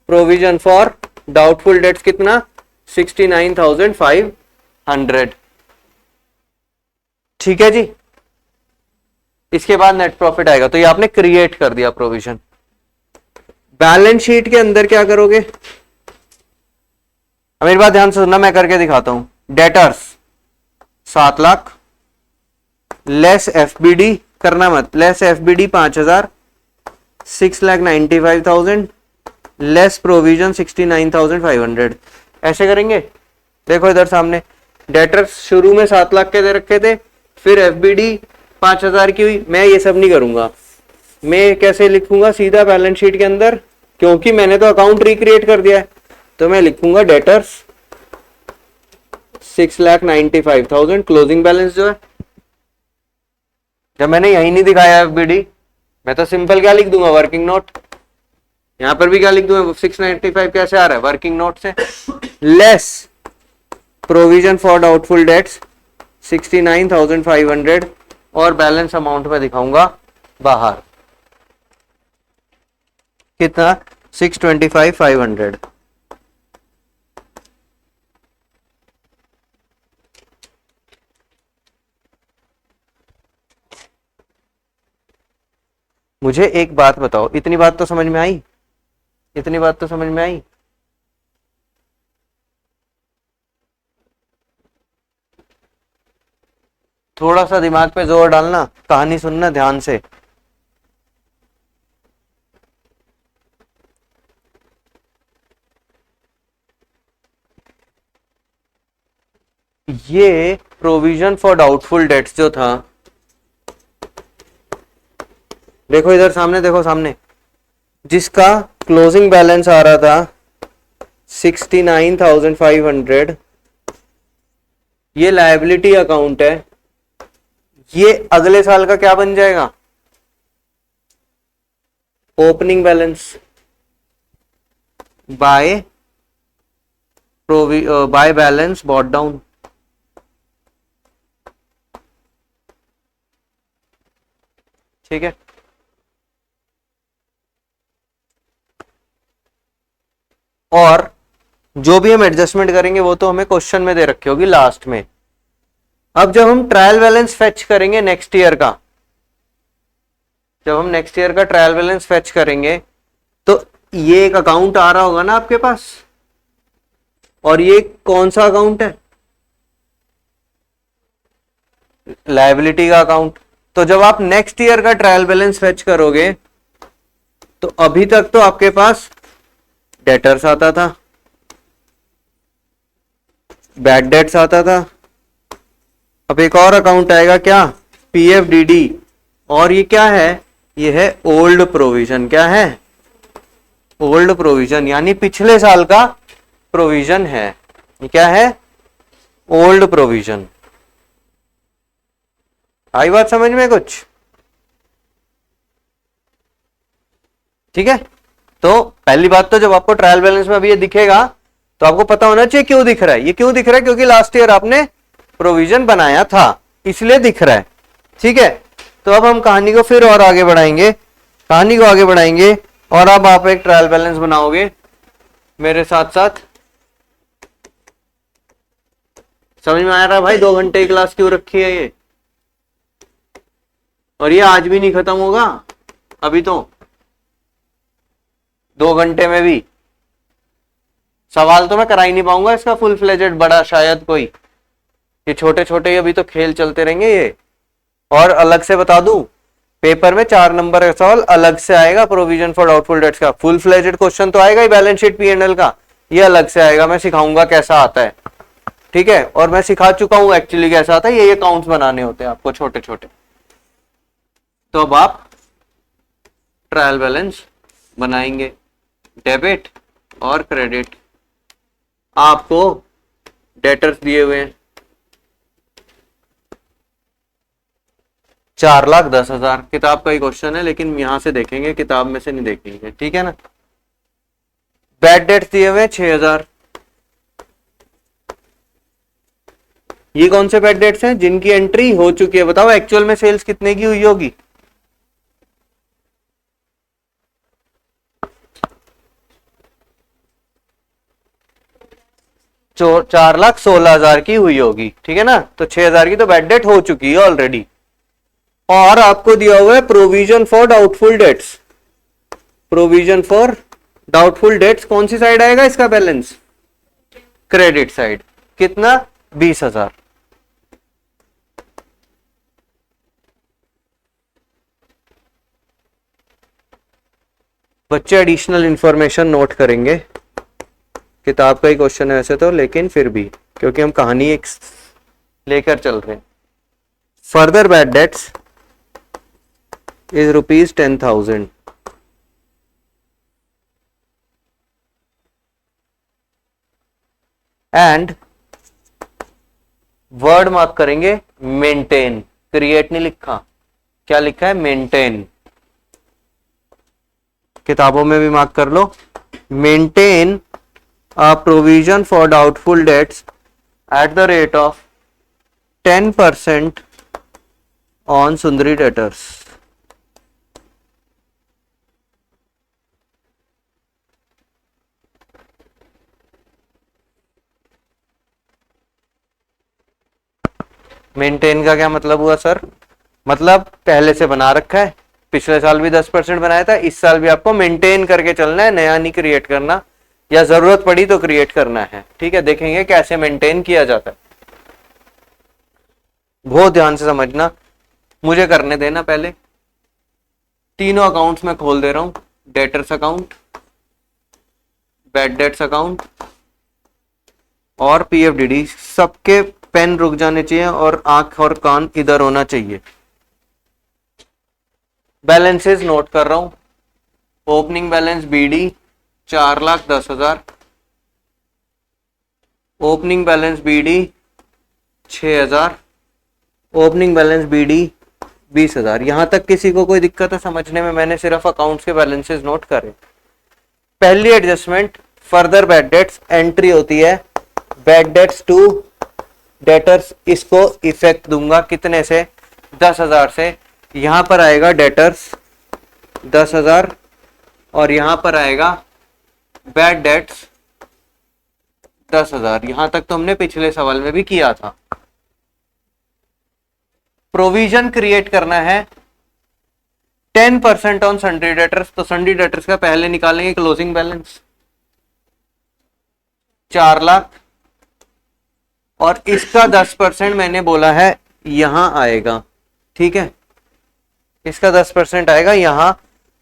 प्रोविजन फॉर डाउटफुल डेट्स कितना? 69,500। ठीक है जी। इसके बाद नेट प्रॉफिट आएगा। तो ये आपने क्रिएट कर दिया प्रोविजन। बैलेंस शीट के अंदर क्या करोगे? अब मेरी बात ध्यान से सुनना, मैं करके दिखाता हूं। डेटर्स 7 लाख लेस एफबीडी करना मत, लेस एफबीडी 5,000, 6,95,000 लेस प्रोविजन 69,500। ऐसे करेंगे। देखो इधर सामने डेटर्स शुरू में 7 लाख के दे रखे थे, फिर एफबीडी 5,000 की हुई। मैं ये सब नहीं करूंगा। मैं कैसे लिखूंगा? सीधा बैलेंस शीट के अंदर, क्योंकि मैंने तो अकाउंट रिक्रिएट कर दिया है, तो मैं लिखूंगा डेटर्स 6,95,000 क्लोजिंग बैलेंस जो है। जब मैंने यही नहीं दिखाया एफबीडी, मैं तो सिंपल क्या लिख दूंगा? Working note. यहां पर भी क्या लिख दूंगा? 695 कैसे आ रहा है? वर्किंग नोट से। Less provision for doubtful dates 69,500 और बैलेंस अमाउंट में दिखाऊंगा बाहर कितना? 625,500। मुझे एक बात बताओ, इतनी बात तो समझ में आई? इतनी बात तो समझ में आई? थोड़ा सा दिमाग पे जोर डालना, कहानी सुनना ध्यान से। ये प्रोविजन फॉर डाउटफुल डेट्स जो था, देखो इधर सामने, देखो सामने, जिसका क्लोजिंग बैलेंस आ रहा था 69,500, ये लायबिलिटी अकाउंट है। ये अगले साल का क्या बन जाएगा? Opening balance by balance brought down. ठीक है। और जो भी हम एडजस्टमेंट करेंगे वो तो हमें क्वेश्चन में दे रखी होगी लास्ट में। अब जब हम ट्रायल बैलेंस फेच करेंगे नेक्स्ट ईयर का, जब हम नेक्स्ट ईयर का ट्रायल बैलेंस फेच करेंगे तो ये एक अकाउंट आ रहा होगा ना आपके पास, और ये कौन सा अकाउंट है, लायबिलिटी का अकाउंट। तो जब आप नेक्स्ट ईयर का ट्रायल बैलेंस फेच करोगे तो अभी तक तो आपके पास डेटर्स आता था, बैड डेट्स आता था, अब एक और अकाउंट आएगा क्या, पीएफडीडी, और ये क्या है, ये है ओल्ड प्रोविजन। क्या है, ओल्ड प्रोविजन, यानी पिछले साल का प्रोविजन है। ये क्या है, ओल्ड प्रोविजन। आई बात समझ में कुछ, ठीक है। तो पहली बात तो जब आपको ट्रायल बैलेंस में अभी ये दिखेगा तो आपको पता होना चाहिए क्यों दिख रहा है। ये क्यों दिख रहा है, क्योंकि लास्ट ईयर आपने प्रोविजन बनाया था, इसलिए दिख रहा है, ठीक है। तो अब हम कहानी को फिर और आगे बढ़ाएंगे, कहानी को आगे बढ़ाएंगे, और अब आप एक ट्रायल बैलेंस बनाओगे मेरे साथ साथ। समझ में आ रहा है भाई, 2 घंटे की क्लास क्यों रखी है ये, और ये आज भी नहीं खत्म होगा, अभी तो 2 घंटे में भी सवाल तो मैं करा ही नहीं पाऊंगा इसका फुल फ्लेजेड बड़ा, शायद कोई, ये छोटे छोटे अभी तो खेल चलते रहेंगे ये। और अलग से बता दूं, पेपर में 4 नंबर का सवाल अलग से आएगा प्रोविजन फॉर डाउटफुल डेट्स का, फुल फ्लेजेड क्वेश्चन तो आएगा ही बैलेंस शीट पीएनएल का, ये अलग से आएगा, मैं सिखाऊंगा कैसा आता है, ठीक है। और मैं सिखा चुका हूं एक्चुअली कैसा आता है, ये अकाउंट्स बनाने होते हैं आपको छोटे छोटे। तो अब आप ट्रायल बैलेंस बनाएंगे, डेबिट और क्रेडिट। आपको डेटर्स दिए हुए हैं 4,10,000, किताब का ही क्वेश्चन है लेकिन यहां से देखेंगे, किताब में से नहीं देखेंगे, ठीक है ना। बैड डेट्स दिए हुए हैं 6,000। ये कौन से बैड डेट्स हैं, जिनकी एंट्री हो चुकी है। बताओ एक्चुअल में सेल्स कितने की हुई होगी, 4,16,000 की हुई होगी, ठीक है ना। तो 6,000 की तो बैड डेट हो चुकी है ऑलरेडी। और आपको दिया हुआ है provision for doubtful dates, provision for doubtful dates कौन सी साइड आएगा इसका बैलेंस, क्रेडिट साइड। कितना, 20,000। बच्चे एडिशनल इंफॉर्मेशन नोट करेंगे, किताब का ही क्वेश्चन है वैसे तो, लेकिन फिर भी क्योंकि हम कहानी एक लेकर चल रहे हैं। Further bad debts is ₹10,000 and word mark करेंगे मेंटेन, क्रिएट नहीं लिखा, क्या लिखा है, मेंटेन। किताबों में भी मार्क कर लो, maintain a provision for doubtful debts at the rate of 10% on Sundari debtors. Maintain का क्या मतलब हुआ सर, मतलब पहले से बना रखा है, पिछले साल भी 10% बनाया था, इस साल भी आपको मेंटेन करके चलना है, नया नहीं क्रिएट करना, या जरूरत पड़ी तो क्रिएट करना है, ठीक है। देखेंगे कैसे मेंटेन किया जाता है, बहुत ध्यान से समझना, मुझे करने देना। पहले तीनों अकाउंट्स में खोल दे रहा हूं, debtors account, bad debts account और पीएफडीडी। सबके पेन रुक जाने चाहिए और आंख और कान इधर होना चाहिए। बैलेंसेस नोट कर रहा हूं, opening balance BD 4,10,000, opening balance BD 6,000, opening balance BD 20,000। यहां तक किसी को कोई दिक्कत है समझने में, मैंने सिर्फ अकाउंट्स के बैलेंसेस नोट करे। पहली adjustment, further bad debts, entry होती है बैड डेट्स टू डेटर्स, इसको इफेक्ट दूंगा कितने से, 10,000 से। यहां पर आएगा डेटर्स 10,000 और यहां पर आएगा बैड डेट्स 10,000। यहां तक तो हमने पिछले सवाल में भी किया था। प्रोविजन क्रिएट करना है 10% ऑन सन्ड्री डेटर्स। तो सन्ड्री डेटर्स का पहले निकालेंगे क्लोजिंग बैलेंस 4 लाख, और इसका 10% मैंने बोला है यहां आएगा, ठीक है, इसका 10% आएगा यहां।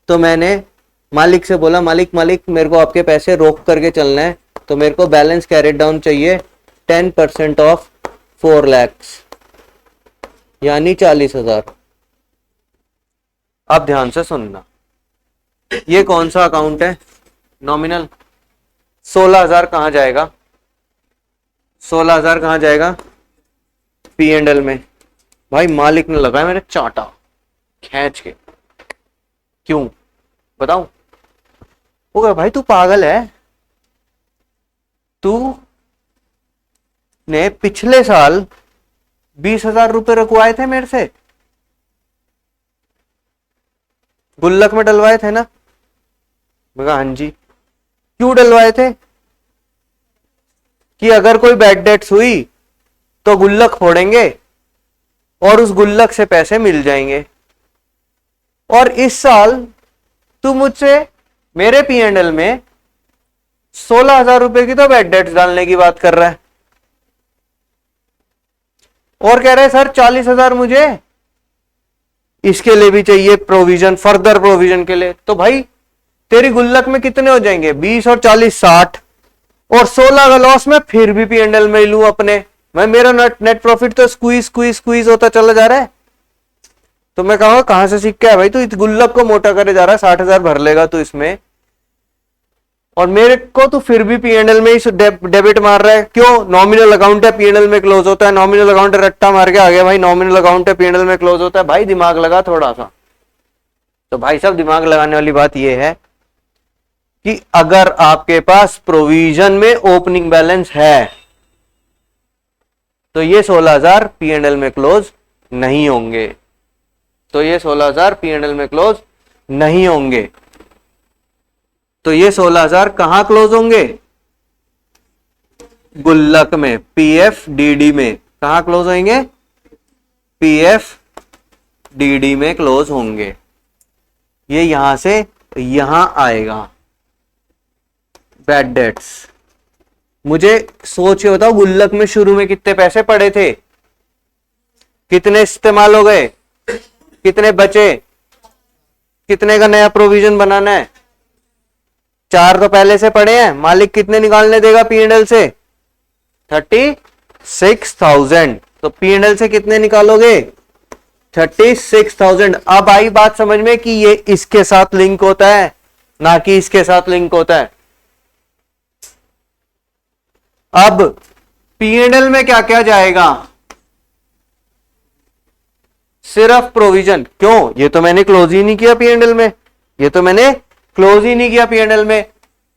तो मैंने मालिक से बोला, मालिक मेरे को आपके पैसे रोक करके चलना है, तो मेरे को बैलेंस कैरेट डाउन चाहिए 10% ऑफ 4 लाख यानी 40,000। अब ध्यान से सुनना, ये कौन सा अकाउंट है? नॉमिनल। 16,000 कहां जाएगा? 16,000 कहां जाएगा? पी एंड एल में। भाई मालिक ने लगाया मेरे चाटा खींच के, क्यों बताऊं? हो गया भाई, तू पागल है, तू ने पिछले साल 20,000 रुपए रखवाए थे मेरे से, गुल्लक में डलवाए थे ना? मैं कहा हाँ जी। क्यों डलवाए थे? कि अगर कोई बैड डेट्स हुई तो गुल्लक फोड़ेंगे और उस गुल्लक से पैसे मिल जाएंगे। और इस साल तू मुझसे मेरे P&L में 16,000 रुपए की तो बैड डेट्स डालने की बात कर रहा है, और कह रहे सर 40,000 मुझे इसके लिए भी चाहिए प्रोविजन, फर्दर प्रोविजन के लिए। तो भाई तेरी गुल्लक में कितने हो जाएंगे? 20 और 40 60, और 16 का लॉस में फिर भी P&L में लूं अपने। मैं मेरा नेट प्रॉफिट तो स्क्वीज होता चला जा रहा है। तो मैं कहूंगा कहां से सीख के है भाई तू? इस गुल्लक को मोटा करे जा रहा है, 60,000 भर लेगा तू इसमें, और मेरे को तू फिर भी P&L में ही डेबिट मार रहा है। क्यों? नॉमिनल अकाउंट है, P&L में क्लोज होता है। नॉमिनल अकाउंट है, रट्टा मार के आ गया भाई, नॉमिनल अकाउंट है, P&L में क्लोज होता है। भाई दिमाग लगा थोड़ा सा। तो भाई साहब दिमाग लगाने वाली बात यह है कि अगर आपके पास प्रोविजन में ओपनिंग बैलेंस है तो ये 16,000 P&L में क्लोज नहीं होंगे, तो ये 16,000 P&L में क्लोज नहीं होंगे। तो ये 16,000 कहां क्लोज होंगे? गुल्लक में, PFDD में। कहां क्लोज होंगे? PFDD में क्लोज होंगे। ये यहां से यहां आएगा बैड डेट्स। मुझे सोच के बताओ, गुल्लक में शुरू में कितने पैसे पड़े थे, कितने इस्तेमाल हो गए, कितने बचे, कितने का नया प्रोविजन बनाना है? 4 तो पहले से पड़े हैं। मालिक कितने निकालने देगा P&L से? 36,000। तो P&L से कितने निकालोगे? 36,000। अब आई बात समझ में कि ये इसके साथ लिंक होता है ना कि इसके साथ लिंक होता है। अब P&L में क्या क्या जाएगा? सिर्फ प्रोविजन। क्यों? ये तो मैंने क्लोज ही नहीं किया P&L में, ये तो मैंने क्लोज ही नहीं किया P&L में।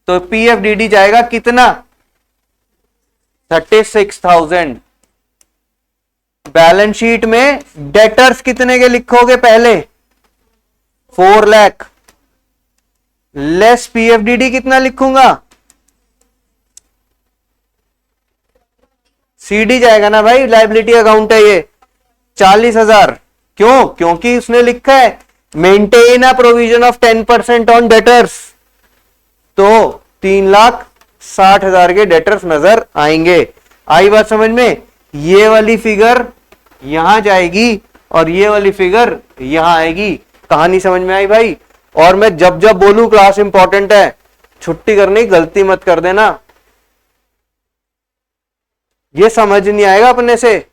तो PFDD जाएगा कितना? 36,000। बैलेंस शीट में डेटर्स कितने के लिखोगे? पहले 4 लाख लेस PFDD कितना लिखूंगा? CD जाएगा ना भाई, लाइबिलिटी अकाउंट है ये, 40,000। क्यों? क्योंकि उसने लिखा है maintain a provision of 10% on debtors, तो 3,60,000 के डेटर्स नजर आएंगे। आई बात समझ में? ये वाली फिगर यहां जाएगी और ये वाली फिगर यहां आएगी। कहानी समझ में आई भाई? और मैं जब जब बोलूं क्लास इंपॉर्टेंट है, छुट्टी करने की गलती मत कर देना, ये समझ नहीं आएगा अपने से।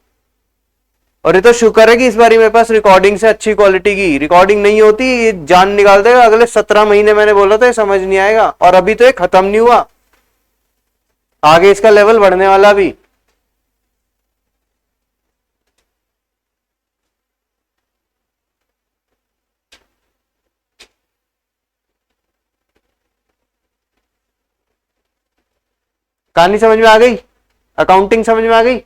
और ये तो शुक्र है कि इस बारी मेरे पास रिकॉर्डिंग से अच्छी क्वालिटी की रिकॉर्डिंग नहीं होती, ये जान निकाल देगा। अगले 17 महीने मैंने बोला था ये समझ नहीं आएगा, और अभी तो ये खत्म नहीं हुआ, आगे इसका लेवल बढ़ने वाला भी। कहानी समझ में आ गई? अकाउंटिंग समझ में आ गई?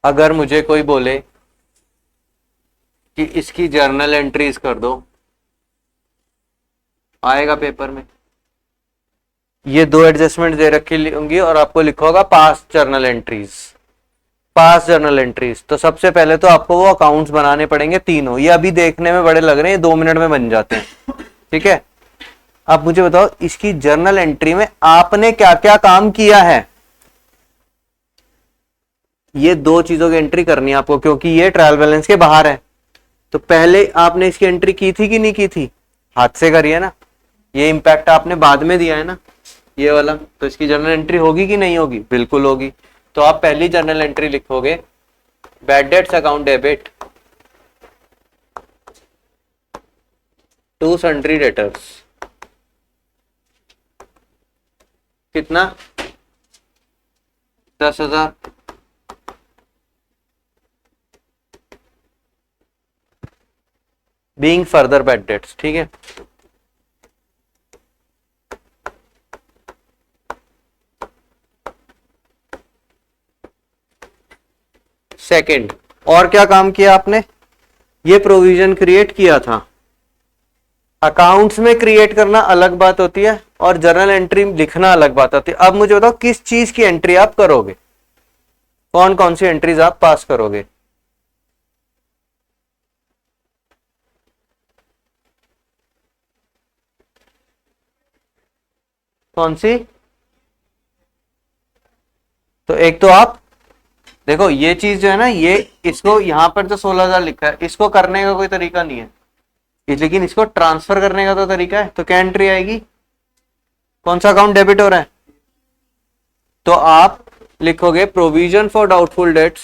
अगर मुझे कोई बोले कि इसकी जर्नल एंट्रीज कर दो, आएगा पेपर में? ये दो एडजस्टमेंट दे रखी होंगी और आपको लिखा होगा past journal entries. Past journal entries, तो सबसे पहले तो आपको वो अकाउंट्स बनाने पड़ेंगे तीनों। ये अभी देखने में बड़े लग रहे हैं, 2 मिनट में बन जाते हैं, ठीक है। अब मुझे बताओ इसकी जर्नल एंट्री में आपने क्या क्या काम किया है। ये दो चीजों की एंट्री करनी है आपको, क्योंकि ये ट्रायल बैलेंस के बाहर है। तो पहले आपने इसकी एंट्री की थी कि नहीं की थी? हाथ से करिए ना। ये इंपैक्ट आपने बाद में दिया है ना, ये वाला, तो इसकी जर्नल एंट्री होगी कि नहीं होगी? बिल्कुल होगी। तो आप पहली जर्नल एंट्री लिखोगे, bad debts account debit to sundry debtors. कितना? 10,000। बीइंग फर्दर बैड डेट्स, ठीक है। सेकंड, और क्या काम किया आपने? ये प्रोविजन क्रिएट किया था। अकाउंट्स में क्रिएट करना अलग बात होती है और जर्नल एंट्री लिखना अलग बात होती है। अब मुझे बताओ किस चीज की एंट्री आप करोगे, कौन कौन सी एंट्रीज आप पास करोगे? कौन सी? तो एक तो आप देखो, ये चीज जो है ना, ये इसको यहां पर जो 16,000 लिखा है, इसको करने का कोई तरीका नहीं है, लेकिन इसको ट्रांसफर करने का तो तरीका है। तो क्या एंट्री आएगी? कौन सा अकाउंट डेबिट हो रहा है? तो आप लिखोगे provision for doubtful debts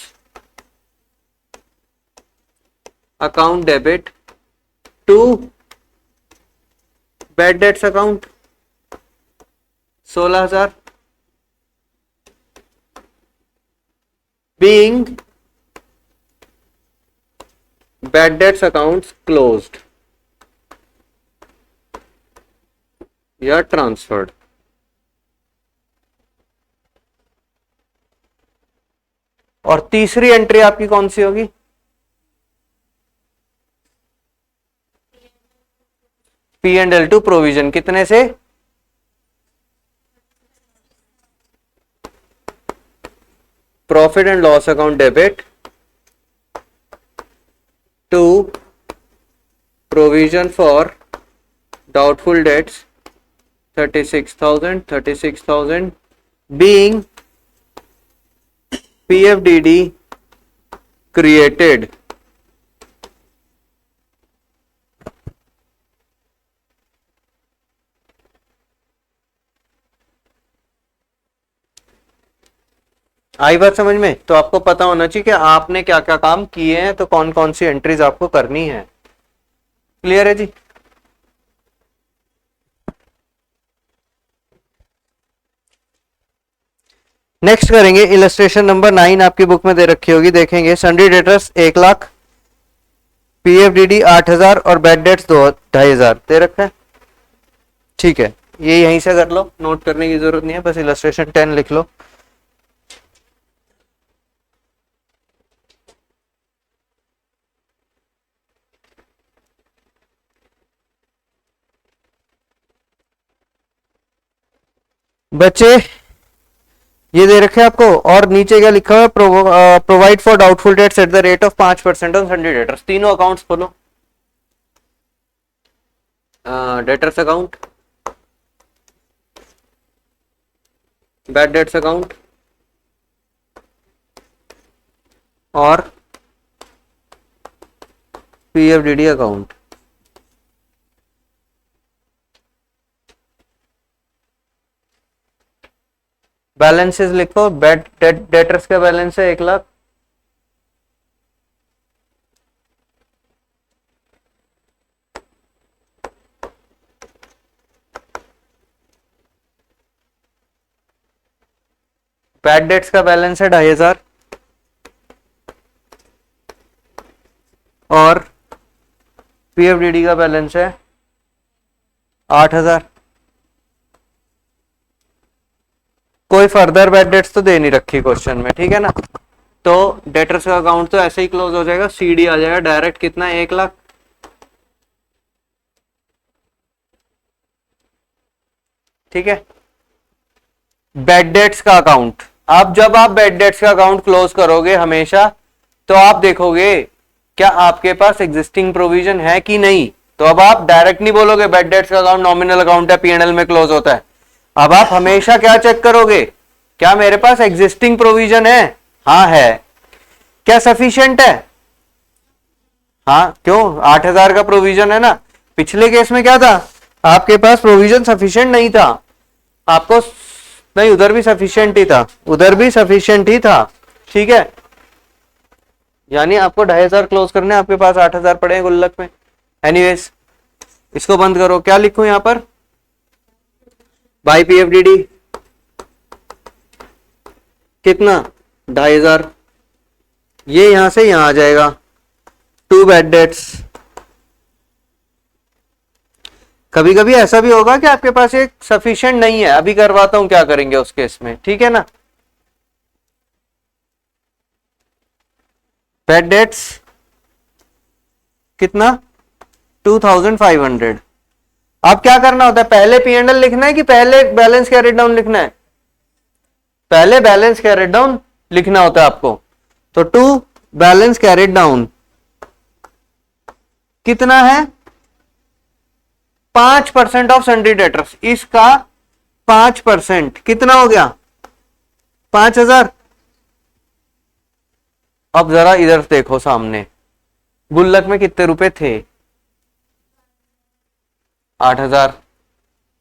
account debit to bad debts account 16,000 being bad debts accounts closed या ट्रांसफर्ड। और तीसरी एंट्री आपकी कौन सी होगी? P&L टू प्रोविजन, कितने से? Profit and loss account debit to provision for doubtful debts 36,000 being PFDD created आई बात समझ में? तो आपको पता होना चाहिए कि आपने क्या क्या काम किए हैं, तो कौन कौन सी एंट्रीज आपको करनी है। क्लियर है जी? नेक्स्ट करेंगे इलस्ट्रेशन नंबर 9, आपकी बुक में दे रखी होगी, देखेंगे। सन्ड्री डेटर्स 1,00,000, पीएफडीडी 8,000 और बैड डेट्स 2,500 दे रखा है, ठीक है। ये यहीं से कर लो, नोट करने की जरूरत नहीं है, बस इलस्ट्रेशन 10 लिख लो। बच्चे ये दे रखे आपको, और नीचे क्या लिखा हुआ है? Provide for doubtful dates at the rate of 5% on sundry debtors. तीनों अकाउंट्स खोलो, debtors account, bad debts account और पीएफडीडी अकाउंट। बैलेंसेस लिखो। बैड डेटर्स का बैलेंस है 1,00,000, बैड डेट्स का बैलेंस है 2,500 और पीएफडीडी का बैलेंस है 8,000। कोई फर्दर बैड डेट्स तो दे नहीं रखी क्वेश्चन में, ठीक है ना। तो डेटर्स का अकाउंट तो ऐसे ही क्लोज हो जाएगा, सीडी आ जाएगा डायरेक्ट, कितना? 1,00,000, ठीक है। बैड डेट्स का अकाउंट। अब जब आप बैड डेट्स का अकाउंट क्लोज करोगे हमेशा, तो आप देखोगे क्या आपके पास एग्जिस्टिंग प्रोविजन है कि नहीं। तो अब आप डायरेक्ट नहीं बोलोगे बैड डेट्स का अकाउंट नॉमिनल अकाउंट है, पीएनएल में क्लोज होता है। अब आप हमेशा क्या चेक करोगे, क्या मेरे पास एग्जिस्टिंग प्रोविजन है, हाँ है। क्या सफिशिएंट है, हाँ, क्यों, 8,000 का प्रोविजन है ना। पिछले केस में क्या था, आपके पास प्रोविजन सफिशिएंट नहीं था, आपको नहीं, उधर भी सफिशिएंट ही था, उधर भी सफिशिएंट ही था, ठीक है। यानी आपको 2,500 क्लोज करने, आपके पास 8,000 पड़े हैं गुल्लक में। एनीवेज इसको बंद करो, क्या लिखूं यहां पर, बाई पीएफडीडी कितना 2,500, ये यहां से यहां आ जाएगा, टू बैड डेट्स। कभी कभी ऐसा भी होगा कि आपके पास एक सफिशिएंट नहीं है, अभी करवाता हूं क्या करेंगे उस केस में, ठीक है ना। बैड डेट्स कितना 2,500। अब क्या करना होता है, पहले पीएनएल लिखना है कि पहले बैलेंस कैरेट डाउन लिखना है, पहले बैलेंस कैरेट डाउन लिखना होता है आपको। तो टू बैलेंस कैरेट डाउन कितना है, 5% ऑफ सन्ड्री डेटर्स, इसका 5% कितना हो गया 5,000। अब जरा इधर देखो सामने, गुल्लक में कितने रुपए थे, 8,000।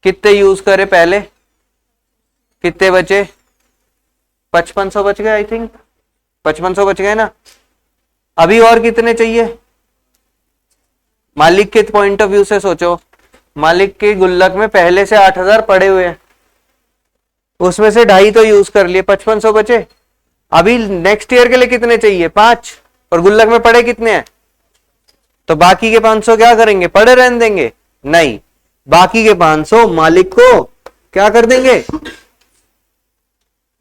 कितने यूज करे पहले, कितने बचे, 5,500 बच गए, आई थिंक 5,500 बच गए ना। अभी और कितने चाहिए, मालिक के पॉइंट ऑफ व्यू से सोचो, मालिक के गुल्लक में पहले से 8,000 पड़े हुए हैं, उसमें से 2.5 तो यूज कर लिए, 5,500 बचे। अभी नेक्स्ट ईयर के लिए कितने चाहिए, 5, और गुल्लक में पड़े कितने हैं, तो बाकी के 500 क्या करेंगे, पड़े रहने देंगे, नहीं, बाकी के 500 मालिक को क्या कर देंगे,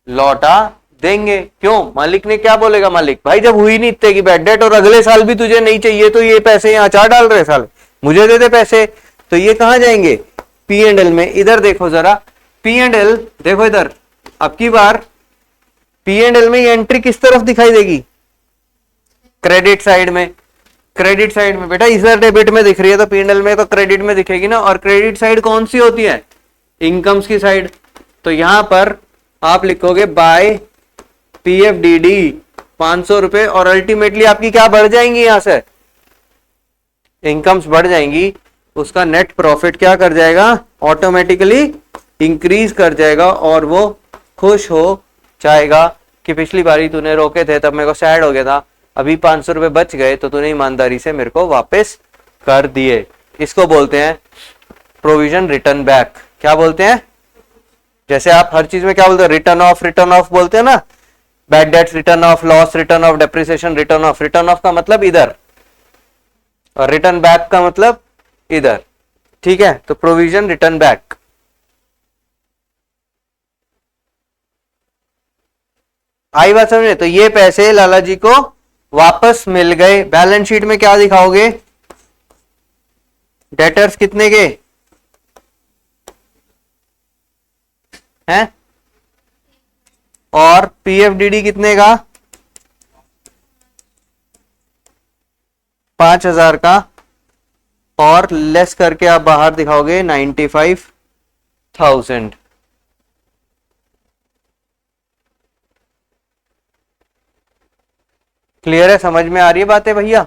लौटा देंगे। क्यों, मालिक ने क्या बोलेगा, मालिक भाई जब हुई नहीं इतने की बैड डेट और अगले साल भी तुझे नहीं चाहिए, तो ये पैसे यहाँ अचार डाल रहे साल, मुझे दे दे पैसे। तो ये कहां जाएंगे, पी एंड एल में। इधर देखो जरा, पी एंड एल देखो इधर, अब की बार पी एंड एल में ये एंट्री किस तरफ दिखाई देगी, क्रेडिट साइड में। क्रेडिट साइड में बेटा, इधर डेबिट में दिख रही है तो पी एंड एल में तो क्रेडिट में दिखेगी ना। और क्रेडिट साइड कौन सी होती है, इनकम्स की साइड। तो यहां पर आप लिखोगे बाय पीएफडीडी 500 रुपए, और अल्टीमेटली आपकी क्या बढ़ जाएंगी, यहां से इनकम्स बढ़ जाएंगी, उसका नेट प्रॉफिट क्या कर जाएगा, ऑटोमेटिकली इंक्रीज कर जाएगा, और वो खुश हो जाएगा कि पिछली बारी तूने रोके थे तब मेरे को सैड हो गया था, अभी 500 रुपए बच गए तो तूने ईमानदारी से मेरे को वापस कर दिए। इसको बोलते हैं प्रोविजन रिटर्न बैक। क्या बोलते हैं, जैसे आप हर चीज में क्या बोलते हैं, रिटर्न ऑफ बोलते हैं ना, bad debts return of, loss return of, depreciation return of. Return of का मतलब इधर, और रिटर्न बैक का मतलब इधर, ठीक है। तो प्रोविजन रिटर्न बैक, आई बात समझे। तो ये पैसे लाला जी को वापस मिल गए। बैलेंस शीट में क्या दिखाओगे, डेटर्स कितने के हैं, और पीएफडीडी कितने का, 5,000 का, और लेस करके आप बाहर दिखाओगे 95,000। क्लियर है, समझ में आ रही है बातें भैया।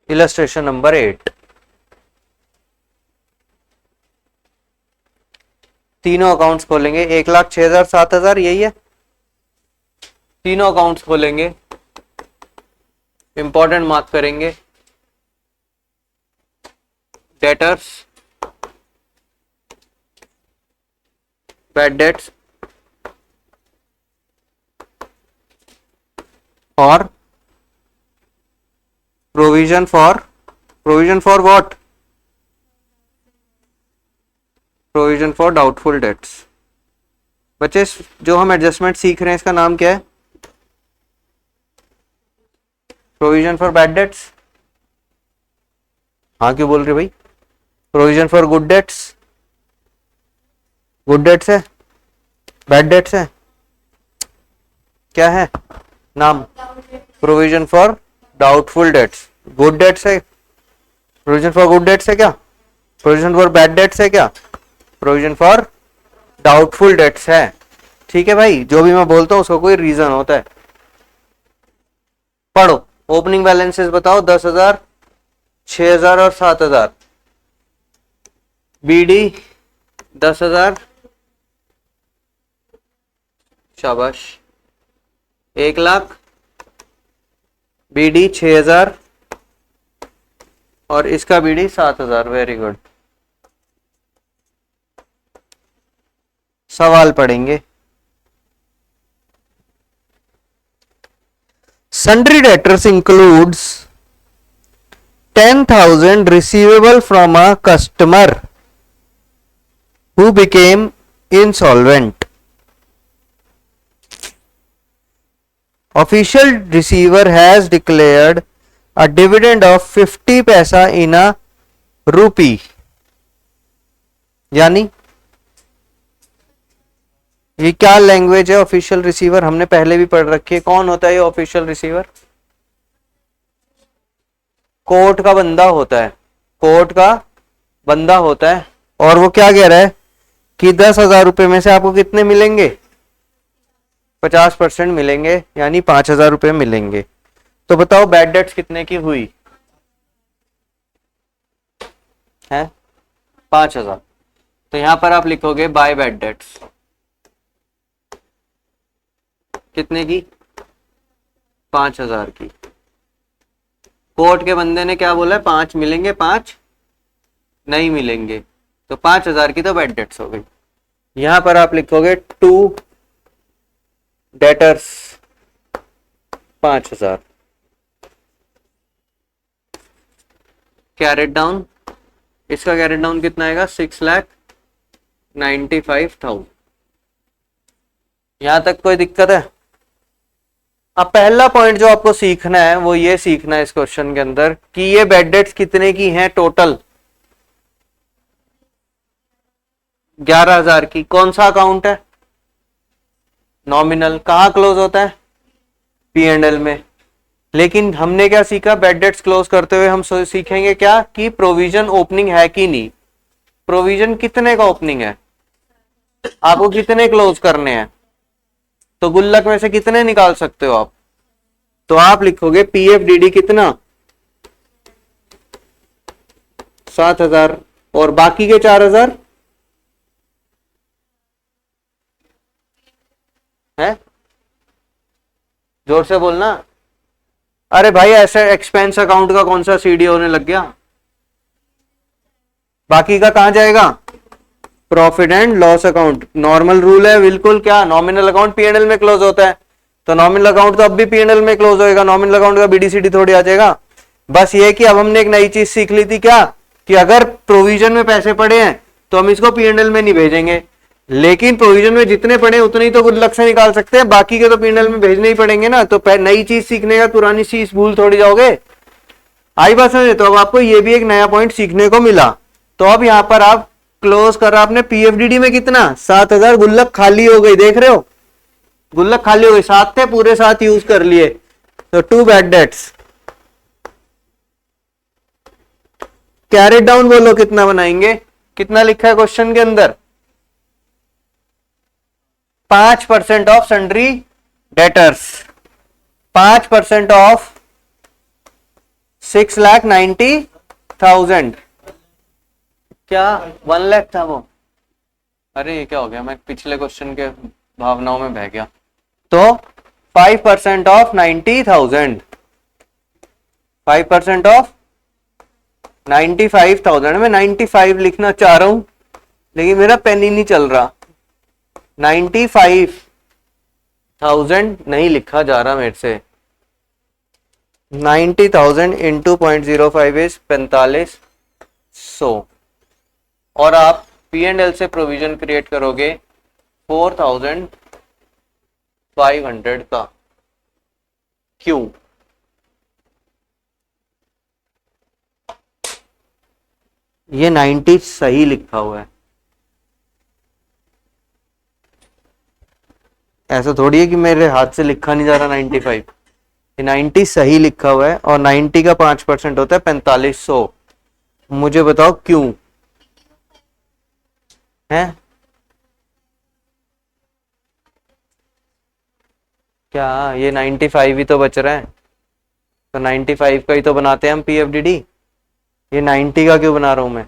इलस्ट्रेशन नंबर 8, तीनों अकाउंट्स खोलेंगे, 1,06,000, 7,000, यही है। तीनों अकाउंट्स खोलेंगे, इंपॉर्टेंट मार्क करेंगे, डेटर्स, बैड डेट्स, और provision for what, provision for doubtful dates. बच्चे जो हम एडजस्टमेंट सीख रहे हैं इसका नाम क्या है? Provision for bad debts. हाँ क्यों बोल रहे भाई? Provision for good debts. Good debts है, बैड डेट्स है, क्या है नाम? Provision for doubtful debts. Good debts है, प्रोविजन फॉर गुड डेट्स है क्या? प्रोविजन फॉर बैड डेट्स है क्या? प्रोविजन फॉर डाउटफुल डेट्स है। ठीक है भाई, जो भी मैं बोलता हूं उसका कोई रीजन होता है। पढ़ो, ओपनिंग बैलेंसेस बताओ। 10,000, 6,000 और 7,000। बीडी 10,000, शाबाश। 1,00,000, बीडी 6,000 और इसका बीडी 7,000। Very good. सवाल पढ़ेंगे। Sundry debtors includes 10,000 receivable from a customer who became insolvent. Official receiver has declared a dividend of 50 paisa in a rupee. यानी ये क्या लैंग्वेज है? ऑफिशियल रिसीवर हमने पहले भी पढ़ रखी है। कौन होता है ये ऑफिशियल रिसीवर? कोर्ट का बंदा होता है, कोर्ट का बंदा होता है। और वो क्या कह रहा है कि 10,000 रुपए में से आपको कितने मिलेंगे? 50% मिलेंगे, यानी 5,000 रुपए मिलेंगे। तो बताओ बैड डेट्स कितने की हुई है? 5,000। तो यहां पर आप लिखोगे बाय बैड डेट्स। कितने की? 5,000 की। कोर्ट के बंदे ने क्या बोला? 5 मिलेंगे, 5 नहीं मिलेंगे। तो 5,000 की तो बैड डेट्स हो गई। यहां पर आप लिखोगे टू डेटर्स 5,000। कैरेट डाउन, इसका कैरेट डाउन कितना आएगा? 6,95,000। यहां तक कोई दिक्कत है? अब पहला पॉइंट जो आपको सीखना है वो ये सीखना है इस क्वेश्चन के अंदर कि ये बैड डेट्स कितने की हैं टोटल? 11,000 की। कौन सा अकाउंट है? नॉमिनल। कहां क्लोज होता है? P&L में। लेकिन हमने क्या सीखा? बैड डेट्स क्लोज करते हुए हम सीखेंगे क्या कि प्रोविजन ओपनिंग है कि नहीं। प्रोविजन कितने का ओपनिंग है? आपको कितने क्लोज करने हैं? तो गुल्लक में से कितने निकाल सकते हो आप? तो आप लिखोगे PFDD कितना? 7,000 और बाकी के 4,000 है? जोर से बोलना। अरे भाई ऐसे एक्सपेंस अकाउंट का कौन सा सीडी होने लग गया? बाकी का कहां जाएगा? Profit and loss account. Normal rule है बिल्कुल। क्या? नॉमिनल अकाउंट P&L में क्लोज होता है, तो नॉमिनल अकाउंट तो अब भी P&L में क्लोज होएगा। नॉमिनल अकाउंट का BDCD थोड़ी आ जाएगा। बस ये कि अब हमने एक नई चीज सीख ली थी क्या कि अगर प्रोविजन में पैसे पड़े हैं तो हम इसको P&L में नहीं भेजेंगे, लेकिन प्रोविजन में जितने पड़े उतने ही तो गुल्लक से निकाल सकते हैं, बाकी के तो P&L में भेजने ही पड़ेंगे ना। तो नई चीज सीखने का पुरानी चीज भूल थोड़ी जाओगे। आई बात समझे? तो अब आपको ये भी एक नया पॉइंट सीखने को मिला। तो अब यहां पर आप क्लोज कर रहा आपने PFDD में कितना? 7,000। गुल्लक खाली हो गई, देख रहे हो? गुल्लक खाली हो गई। 7 थे, पूरे 7 यूज कर लिए। तो to bad debts. Carried down बोलो कितना बनाएंगे? कितना लिखा है क्वेश्चन के अंदर? 5% ऑफ सन्ड्री डेटर्स। 5% ऑफ 6,90,000। क्या 1 लाख था वो? अरे ये क्या हो गया, मैं पिछले क्वेश्चन के भावनाओं में बह गया। तो 5% ऑफ 90,000, 5% ऑफ 95,000। मैं 95 लिखना चाह रहा हूं लेकिन मेरा पेन ही नहीं चल रहा। 95,000 नहीं लिखा जा रहा मेरे से। 90,000 इंटू 0.05 इज 4500। और आप P&L से प्रोविजन क्रिएट करोगे 4500 का। क्यों? ये 90 सही लिखा हुआ है, ऐसा थोड़ी है कि मेरे हाथ से लिखा नहीं जा रहा 95। ये 90 सही लिखा हुआ है और 90 का 5% होता है 4500। मुझे बताओ क्यों है? क्या ये 95 ही तो बच रहा है, तो 95 का ही तो बनाते हैं हम PFDD। ये 90 का क्यों बना रहा हूं मैं?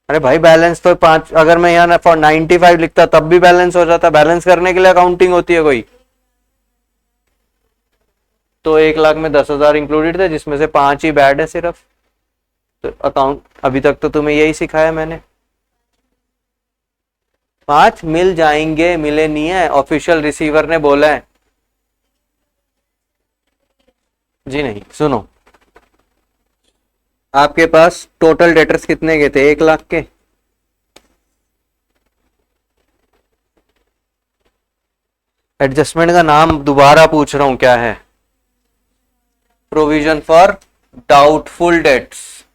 अरे भाई बैलेंस तो 5, अगर मैं यहाँ फॉर 95 लिखता तब भी बैलेंस हो जाता। बैलेंस करने के लिए अकाउंटिंग होती है कोई। तो 1 लाख में 10,000 इंक्लूडेड थे, जिसमें से 5 ही बैड है सिर्फ। तो अकाउंट अभी तक तो तुम्हें यही सिखाया मैंने। 5 मिल जाएंगे, मिले नहीं है, ऑफिशियल रिसीवर ने बोला है। जी नहीं, सुनो, आपके पास टोटल डेटर्स कितने के थे? 1 लाख के। एडजस्टमेंट का नाम दोबारा पूछ रहा हूं, क्या है? Provision for doubtful dates.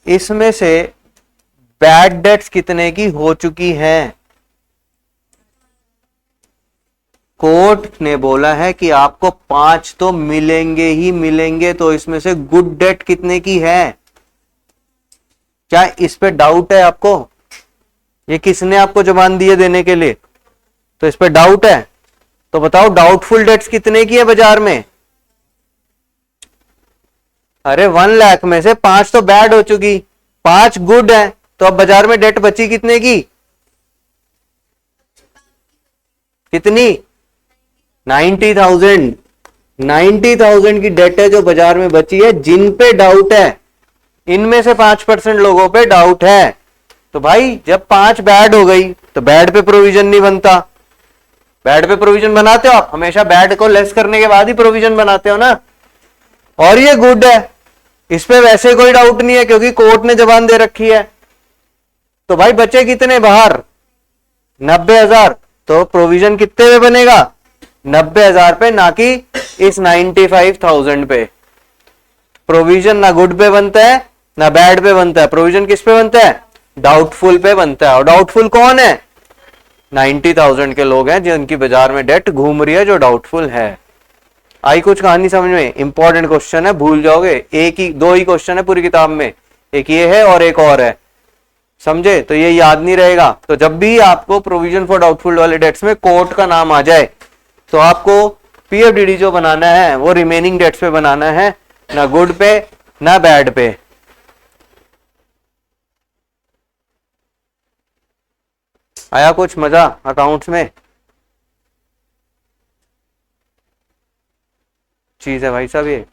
इसमें से बैड डेट्स कितने की हो चुकी हैं? कोर्ट ने बोला है कि आपको 5 तो मिलेंगे ही मिलेंगे, तो इसमें से गुड डेट कितने की है? क्या इस पे डाउट है आपको? ये किसने आपको जबान दी है देने के लिए? तो इस पे डाउट है तो बताओ डाउटफुल डेट्स कितने की है बाजार में? अरे 1 लाख में से 5 तो बैड हो चुकी, 5 गुड है, तो अब बाजार में डेट बची कितने की? कितनी? 90,000। 90,000 की डेट है जो बाजार में बची है, जिन पे डाउट है। इनमें से 5% लोगों पे डाउट है। तो भाई जब 5 बैड हो गई तो बैड पे प्रोविजन नहीं बनता। बैड पे प्रोविजन बनाते हो आप हमेशा, बैड को लेस करने के बाद ही प्रोविजन बनाते हो ना। और ये गुड है, इस पे वैसे कोई डाउट नहीं है क्योंकि कोर्ट ने जबान दे रखी है। तो भाई बचे कितने बाहर? 90,000। तो प्रोविजन कितने पे बनेगा? 90,000 पे, ना कि इस 95,000 पे। प्रोविजन ना गुड पे बनता है ना बैड पे बनता है। प्रोविजन किस पे बनता है? डाउटफुल पे बनता है। और डाउटफुल कौन है? 90,000 के लोग हैं जिनकी बाजार में डेट घूम रही है जो डाउटफुल है। आई कुछ कहानी समझ में? इंपॉर्टेंट क्वेश्चन है, भूल जाओगे। एक ही 2 ही क्वेश्चन है पूरी किताब में, एक ये है और एक और है, समझे? तो ये याद नहीं रहेगा। तो जब भी आपको प्रोविजन फॉर डाउटफुल वाले डेट्स में कोर्ट का नाम आ जाए तो आपको PFDD जो बनाना है वो रिमेनिंग डेट्स पे बनाना है, ना गुड पे ना बैड पे। आया कुछ मजा अकाउंट्स में? चीज है भाई साहब ये।